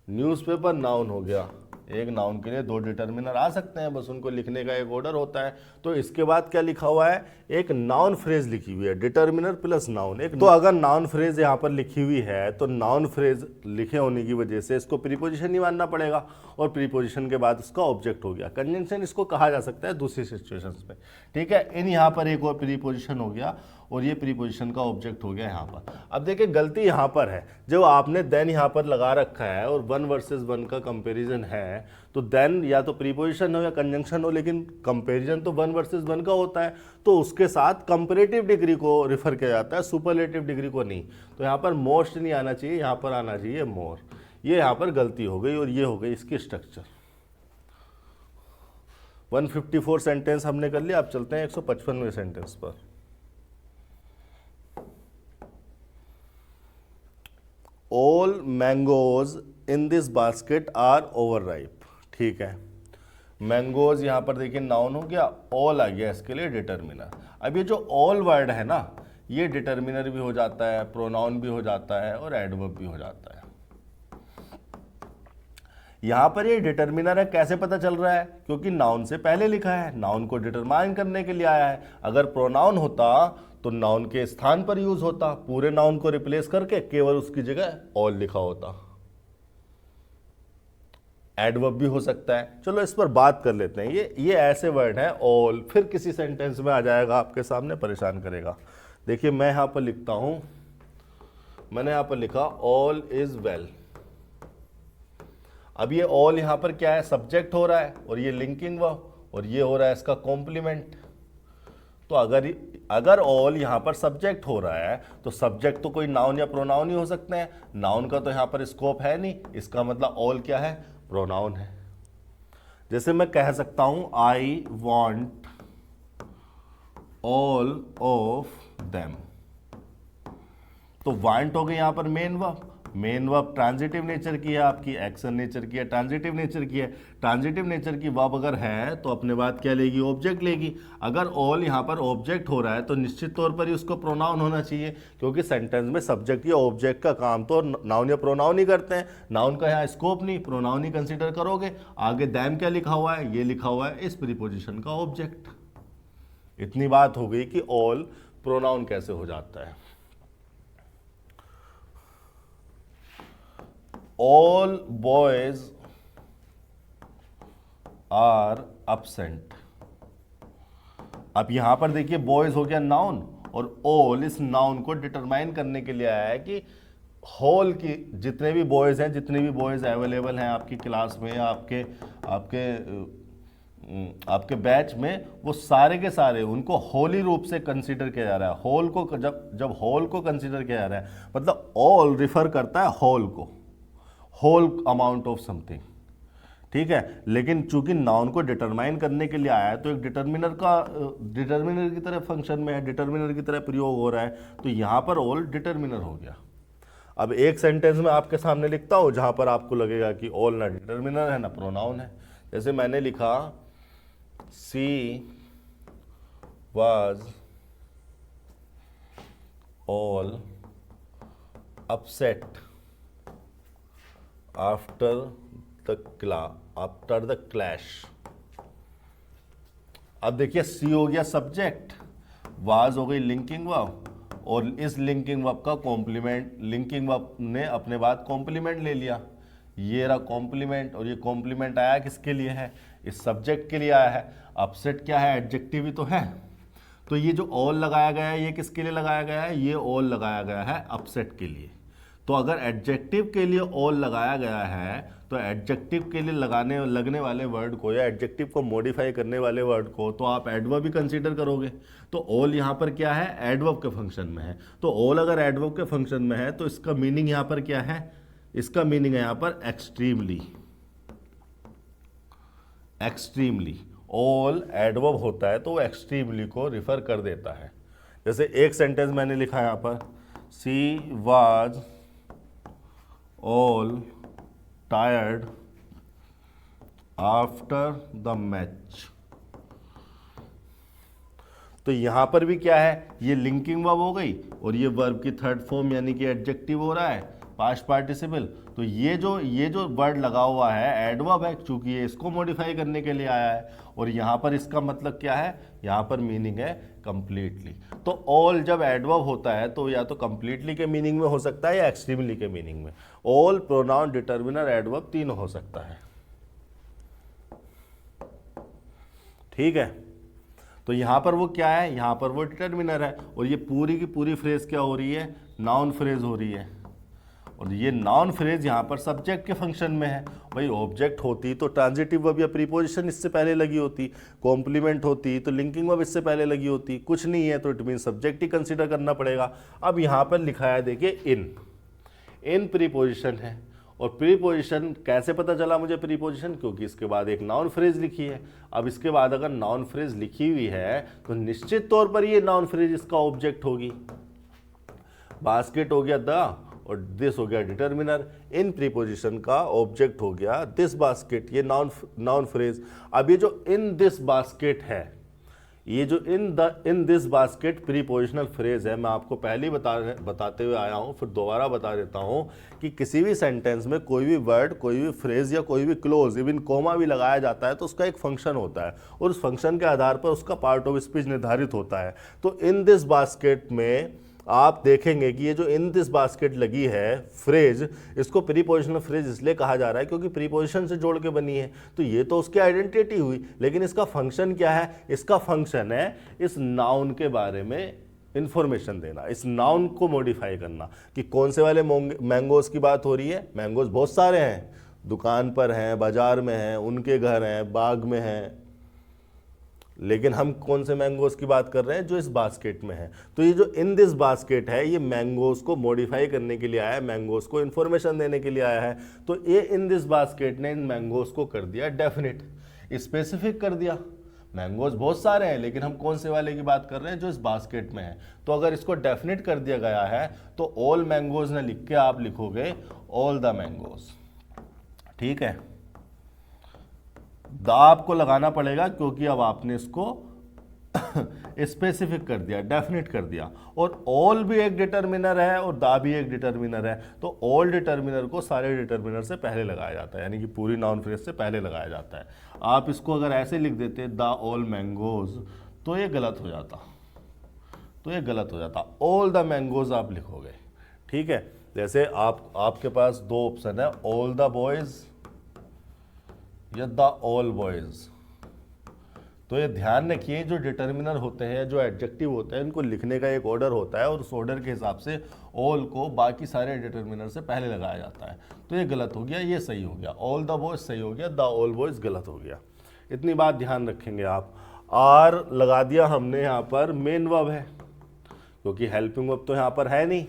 न्यूज़पेपर नाउन हो गया। एक नाउन के लिए 2 डिटर्मिनर आ सकते हैं, बस उनको लिखने का एक ऑर्डर होता है। तो इसके बाद क्या लिखा हुआ है, एक नाउन फ्रेज लिखी हुई है, डिटर्मिनर प्लस नाउन। एक तो अगर नाउन फ्रेज यहाँ पर लिखी हुई है तो नाउन फ्रेज लिखे होने की वजह से इसको प्रीपोजिशन ही मानना पड़ेगा, और प्रीपोजिशन के बाद उसका ऑब्जेक्ट हो गया। कंजंक्शन इसको कहा जा सकता है दूसरी सिचुएशंस में। ठीक है, इन यहाँ पर एक और प्रीपोजिशन हो गया और ये प्रीपोजिशन का ऑब्जेक्ट हो गया यहाँ पर। अब देखिए गलती यहाँ पर है, जब आपने देन यहाँ पर लगा रखा है और वन वर्सेस वन का कंपैरिजन है, तो देन या तो प्रीपोजिशन हो या कंजंक्शन हो, लेकिन कंपैरिजन तो वन वर्सेस वन का होता है, तो उसके साथ कंपैरेटिव डिग्री को रिफर किया जाता है, सुपरलेटिव डिग्री को नहीं। तो यहाँ पर मोस्ट नहीं आना चाहिए, यहाँ पर आना चाहिए मोर। ये यहाँ पर गलती हो गई और ये हो गई इसकी स्ट्रक्चर। 154 सेंटेंस हमने कर लिया, अब चलते हैं 155वें सेंटेंस पर। All mangoes in this basket are over ripe. ठीक है, मैंगोज यहाँ पर देखिए नाउन हो गया, ऑल आ गया इसके लिए डिटर्मिनर। अब ये जो ऑल वर्ड है ना, ये डिटर्मिनर भी हो जाता है, प्रोनाउन भी हो जाता है और एडवर्ब भी हो जाता है। यहां पर ये डिटर्मिनर है, कैसे पता चल रहा है? क्योंकि नाउन से पहले लिखा है, नाउन को डिटरमाइन करने के लिए आया है। अगर प्रोनाउन होता तो नाउन के स्थान पर यूज होता, पूरे नाउन को रिप्लेस करके केवल उसकी जगह ऑल लिखा होता। एडवर्ब भी हो सकता है। चलो इस पर बात कर लेते हैं। ये ऐसे वर्ड हैं ऑल, फिर किसी सेंटेंस में आ जाएगा आपके सामने, परेशान करेगा। देखिए मैं यहां पर लिखता हूं, मैंने यहां पर लिखा ऑल इज वेल। अब ये ऑल यहां पर क्या है? सब्जेक्ट हो रहा है और ये लिंकिंग वर्ब, और ये हो रहा है इसका कॉम्प्लीमेंट। तो अगर ऑल यहां पर सब्जेक्ट हो रहा है तो सब्जेक्ट तो कोई नाउन या प्रोनाउन ही हो सकते हैं। नाउन का तो यहां पर स्कोप है नहीं, इसका मतलब ऑल क्या है? प्रोनाउन है। जैसे मैं कह सकता हूं I want all of them, तो वांट हो गई यहां पर main verb. Main verb transitive nature की है आपकी, एक्शन नेचर की है, ट्रांजिटिव नेचर की है। ट्रांजिटिव नेचर की वर्ब अगर है तो अपने बात क्या लेगी? ऑब्जेक्ट लेगी। अगर ऑल यहां पर ऑब्जेक्ट हो रहा है तो निश्चित तौर पर ही उसको प्रोनाउन होना चाहिए, क्योंकि सेंटेंस में सब्जेक्ट या ऑब्जेक्ट का काम तो नाउन या प्रोनाउन ही करते हैं। नाउन का यहाँ स्कोप नहीं, प्रोनाउन ही कंसिडर करोगे। आगे दैम क्या लिखा हुआ है? ये लिखा हुआ है इस प्रीपोजिशन का ऑब्जेक्ट। इतनी बात हो गई कि ऑल प्रोनाउन कैसे हो जाता है। All boys are absent। अब यहां पर देखिए बॉयज हो गया नाउन, और ऑल इस नाउन को डिटरमाइन करने के लिए आया है कि होल की जितने भी बॉयज हैं, जितने भी बॉयज अवेलेबल हैं आपकी क्लास में या आपके बैच में, वो सारे के सारे उनको होली रूप से कंसीडर किया जा रहा है। होल को जब होल को कंसीडर किया जा रहा है, मतलब ऑल रिफर करता है होल को, होल अमाउंट ऑफ समथिंग। ठीक है, लेकिन चूंकि नाउन को डिटरमाइन करने के लिए आया है तो एक डिटर्मिनर की तरह फंक्शन में है, डिटर्मिनर की तरह प्रयोग हो रहा है, तो यहां पर ऑल डिटर्मिनर हो गया। अब एक सेंटेंस में आपके सामने लिखता हूं जहां पर आपको लगेगा कि ऑल ना डिटर्मिनर है ना प्रोनाउन है। जैसे मैंने लिखा she was all upset after the clash. अब देखिए सी हो गया सब्जेक्ट, वाज हो गई लिंकिंग वर्ब, और इस लिंकिंग वर्ब का कॉम्प्लीमेंट, लिंकिंग वर्ब ने अपने बाद कॉम्प्लीमेंट ले लिया। ये रहा कॉम्प्लीमेंट, और ये कॉम्प्लीमेंट आया किसके लिए है? इस सब्जेक्ट के लिए आया है। अपसेट क्या है? एडजेक्टिव ही तो है। तो ये जो ऑल लगाया गया है ये किसके लिए लगाया गया है? ये ऑल लगाया गया है अपसेट के लिए। तो अगर एडजेक्टिव के लिए ऑल लगाया गया है तो एडजेक्टिव के लिए लगने वाले वर्ड को या एडजेक्टिव को मॉडिफाई करने वाले वर्ड को तो आप एडवर्ब भी कंसीडर करोगे। तो ऑल यहां पर क्या है? एडवर्ब के फंक्शन में है। तो ऑल अगर एडवर्ब के फंक्शन में है तो इसका मीनिंग यहां पर क्या है? इसका मीनिंग है यहां पर एक्सट्रीमली। एक्सट्रीमली ऑल एडवर्ब होता है तो वो एक्सट्रीमली को रिफर कर देता है। जैसे एक सेंटेंस मैंने लिखा यहां पर, she was all tired after the match. तो यहां पर भी क्या है? ये लिंकिंग वर्ब हो गई और ये वर्ब की थर्ड फॉर्म यानी कि एडजेक्टिव हो रहा है, पास्ट पार्टिसिपल। तो ये जो वर्ड लगा हुआ है एडवर्ब है, चूंकि ये इसको मॉडिफाई करने के लिए आया है, और यहां पर इसका मतलब क्या है? यहां पर मीनिंग है कंप्लीटली। तो ऑल जब एडवर्ब होता है तो या तो कंप्लीटली के मीनिंग में हो सकता है या एक्सट्रीमली के मीनिंग में। ऑल, प्रोनाउन, डिटर्मिनर, एडवर्ब तीनों हो सकता है। ठीक है, तो यहाँ पर वो क्या है, यहाँ पर वो डिटर्मिनर है, और ये पूरी की पूरी फ्रेज क्या हो रही है, नाउन फ्रेज हो रही है, और ये नाउन फ्रेज यहाँ पर सब्जेक्ट के फंक्शन में है। भाई ऑब्जेक्ट होती तो ट्रांजिटिव वर्ब या प्रीपोजिशन इससे पहले लगी होती, कॉम्प्लीमेंट होती तो लिंकिंग वर्ब इससे पहले लगी होती, कुछ नहीं है तो it mean subject he consider करना पड़ेगा। अब यहाँ पर लिखा है देखिए इन प्रीपोजिशन है, और प्रीपोजिशन कैसे पता चला मुझे प्रीपोजिशन, क्योंकि इसके बाद एक नाउन फ्रेज लिखी है। अब इसके बाद अगर नाउन फ्रेज लिखी हुई है तो निश्चित तौर पर ये नाउन फ्रेज इसका ऑब्जेक्ट होगी। बास्केट हो गया द, और दिस हो गया डिटर्मिनर, इन प्रीपोजिशन का ऑब्जेक्ट हो गया दिस बास्केट, ये नाउन फ्रेज। अब ये जो इन दिस बास्केट है, ये जो इन दिस बास्केट प्रीपोजिशनल फ्रेज है, मैं आपको पहले ही बताते हुए आया हूँ, फिर दोबारा बता देता हूँ कि किसी भी सेंटेंस में कोई भी वर्ड, कोई भी फ्रेज या कोई भी क्लोज, इवन कोमा भी लगाया जाता है तो उसका एक फंक्शन होता है, और उस फंक्शन के आधार पर उसका पार्ट ऑफ स्पीच निर्धारित होता है। तो इन दिस बास्केट में आप देखेंगे कि ये जो इन दिस बास्केट लगी है फ्रेज, इसको प्रीपोजिशनल फ्रेज इसलिए कहा जा रहा है क्योंकि प्रीपोजिशन से जोड़ के बनी है। तो ये तो उसकी आइडेंटिटी हुई, लेकिन इसका फंक्शन क्या है, इसका फंक्शन है इस नाउन के बारे में इंफॉर्मेशन देना, इस नाउन को मॉडिफाई करना। कि कौन से वाले मैंगोज की बात हो रही है, मैंगोज बहुत सारे हैं, दुकान पर हैं, बाजार में हैं, उनके घर हैं, बाग में हैं, लेकिन हम कौन से मैंगोज की बात कर रहे हैं, जो इस बास्केट में है। तो ये जो इन दिस बास्केट है, ये मैंगोज को मॉडिफाई करने के लिए आया है, मैंगोज को इन्फॉर्मेशन देने के लिए आया है। तो ये इन दिस बास्केट ने इन मैंगोज को कर दिया डेफिनिट, स्पेसिफिक कर दिया। मैंगोज बहुत सारे हैं, लेकिन हम कौन से वाले की बात कर रहे हैं, जो इस बास्केट में है। तो अगर इसको डेफिनिट कर दिया गया है तो ऑल मैंगोज ने लिख के आप लिखोगे ऑल द मैंगोज, ठीक है। द आपको लगाना पड़ेगा क्योंकि अब आपने इसको स्पेसिफिक कर दिया, डेफिनिट कर दिया। और ऑल भी एक डिटर्मिनर है और द भी एक डिटर्मिनर है, तो ऑल डिटर्मिनर को सारे डिटर्मिनर से पहले लगाया जाता है, यानी कि पूरी नाउन फ्रेज से पहले लगाया जाता है। आप इसको अगर ऐसे लिख देते द ऑल मैंगोज, तो ये गलत हो जाता, ऑल द मैंगोज आप लिखोगे, ठीक है। जैसे आपके पास दो ऑप्शन है, ऑल द बॉयज या द ऑल बॉयज। तो ये ध्यान रखिए, जो डिटर्मिनर होते हैं, जो एडजेक्टिव होते हैं, इनको लिखने का एक ऑर्डर होता है, और उस ऑर्डर के हिसाब से ऑल को बाकी सारे डिटर्मिनर से पहले लगाया जाता है। तो ये गलत हो गया, ये सही हो गया, ऑल द बॉयज सही हो गया, द ऑल बॉयज गलत हो गया। इतनी बात ध्यान रखेंगे आप। आर लगा दिया हमने, यहाँ पर मेन वर्ब है, क्योंकि हेल्पिंग वर्ब तो यहाँ पर है नहीं।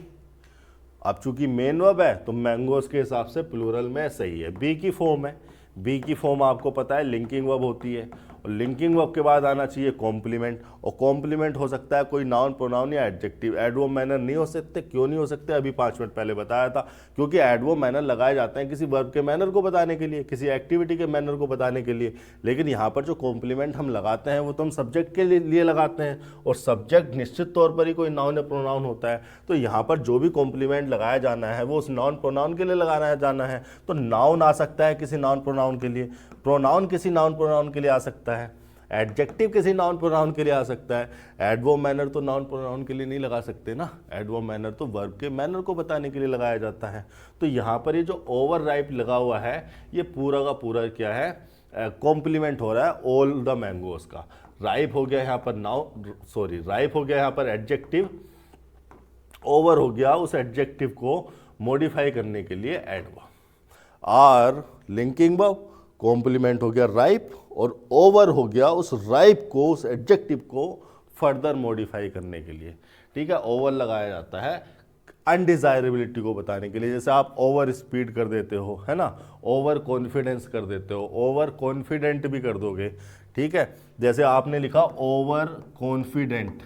अब चूंकि मेन वर्ब है तो मैंगोज के हिसाब से प्लूरल में सही है। बी की फॉर्म है, बी की फॉर्म आपको पता है लिंकिंग वर्ब होती है, और लिंकिंग वर्ब के बाद आना चाहिए कॉम्प्लीमेंट, और कॉम्प्लीमेंट हो सकता है कोई नाउन, प्रोनाउन या एडजेक्टिव। एडवर्ब मैनर नहीं हो सकते। क्यों नहीं हो सकते, अभी 5 मिनट पहले बताया था, क्योंकि एडवर्ब मैनर लगाए जाते हैं किसी वर्ब के मैनर को बताने के लिए, किसी एक्टिविटी के मैनर को बताने के लिए। लेकिन यहाँ पर जो कॉम्प्लीमेंट हम लगाते हैं वो तो हम सब्जेक्ट के लिए लगाते हैं, और सब्जेक्ट निश्चित तौर पर ही कोई नाउन या प्रोनाउन होता है। तो यहाँ पर जो भी कॉम्प्लीमेंट लगाया जाना है वो उस नाउन प्रोनाउन के लिए लगाना जाना है। तो नाउन आ सकता है किसी नाउन प्रोनाउन के लिए, प्रोनाउन किसी नाउन प्रोनाउन के लिए आ सकता है, एडजेक्टिव किसी नाउन प्रोनाउन के लिए आ सकता है। एडवर्ब मैनर तो नाउन प्रोनाउन के लिए नहीं लगा सकते ना, एडवर्ब मैनर तो वर्ब के मैनर को बताने के लिए लगाया जाता है। तो यहाँ पर ये जो ओवर राइप लगा हुआ है, ये पूरा का पूरा क्या है, कॉम्प्लीमेंट हो रहा है ऑल द मैंगोज का। राइप हो गया यहाँ पर राइप हो गया यहाँ पर एडजेक्टिव, ओवर हो गया उस एडजेक्टिव को मॉडिफाई करने के लिए adverb. Are linking verb, complement हो गया राइप, और ओवर हो गया उस राइप को, उस एडजेक्टिव को फर्दर मॉडिफाई करने के लिए, ठीक है। ओवर लगाया जाता है अनडिजायरेबिलिटी को बताने के लिए, जैसे आप ओवर स्पीड कर देते हो, है ना, ओवर कॉन्फिडेंस कर देते हो, ओवर कॉन्फिडेंट भी कर दोगे, ठीक है। जैसे आपने लिखा ओवर कॉन्फिडेंट,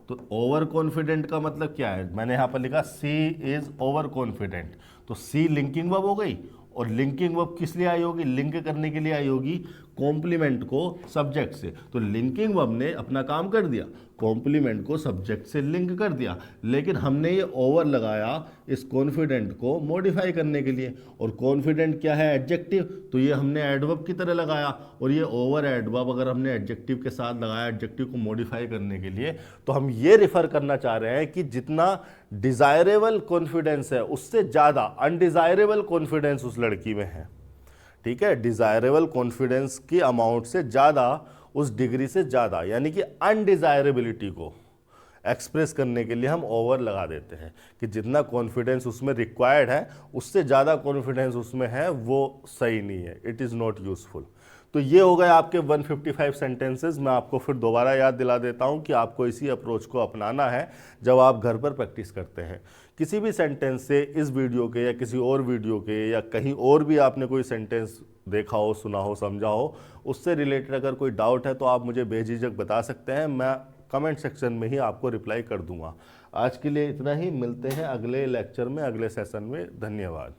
तो ओवर कॉन्फिडेंट का मतलब क्या है, मैंने यहाँ पर लिखा सी इज ओवर कॉन्फिडेंट, तो सी लिंकिंग वर्ब हो गई, और लिंकिंग वर्ब किस लिए आई होगी, लिंक करने के लिए आई होगी कॉम्प्लीमेंट को सब्जेक्ट से। तो लिंकिंग वर्ब ने अपना काम कर दिया, कॉम्प्लीमेंट को सब्जेक्ट से लिंक कर दिया, लेकिन हमने ये ओवर लगाया इस कॉन्फिडेंट को मॉडिफाई करने के लिए। और कॉन्फिडेंट क्या है, एडजेक्टिव, तो ये हमने एडवर्ब की तरह लगाया, और ये ओवर एडवर्ब अगर हमने एडजेक्टिव के साथ लगाया एडजेक्टिव को मॉडिफाई करने के लिए, तो हम ये रिफर करना चाह रहे हैं कि जितना डिजायरेबल कॉन्फिडेंस है उससे ज़्यादा अनडिजायरेबल कॉन्फिडेंस उस लड़की में है, ठीक है। डिजायरेबल कॉन्फिडेंस की अमाउंट से ज़्यादा उस डिग्री से ज़्यादा, यानी कि अनडिजायरेबिलिटी को एक्सप्रेस करने के लिए हम ओवर लगा देते हैं कि जितना कॉन्फिडेंस उसमें रिक्वायर्ड है उससे ज़्यादा कॉन्फिडेंस उसमें है, वो सही नहीं है, इट इज़ नॉट यूजफुल। तो ये हो गए आपके 155 सेंटेंसेस। मैं आपको फिर दोबारा याद दिला देता हूँ कि आपको इसी अप्रोच को अपनाना है जब आप घर पर प्रैक्टिस करते हैं। किसी भी सेंटेंस से इस वीडियो के या किसी और वीडियो के या कहीं और भी आपने कोई सेंटेंस देखा हो, सुना हो, समझा हो, उससे रिलेटेड अगर कोई डाउट है तो आप मुझे बेझिझक बता सकते हैं, मैं कमेंट सेक्शन में ही आपको रिप्लाई कर दूंगा। आज के लिए इतना ही, मिलते हैं अगले लेक्चर में, अगले सेशन में। धन्यवाद।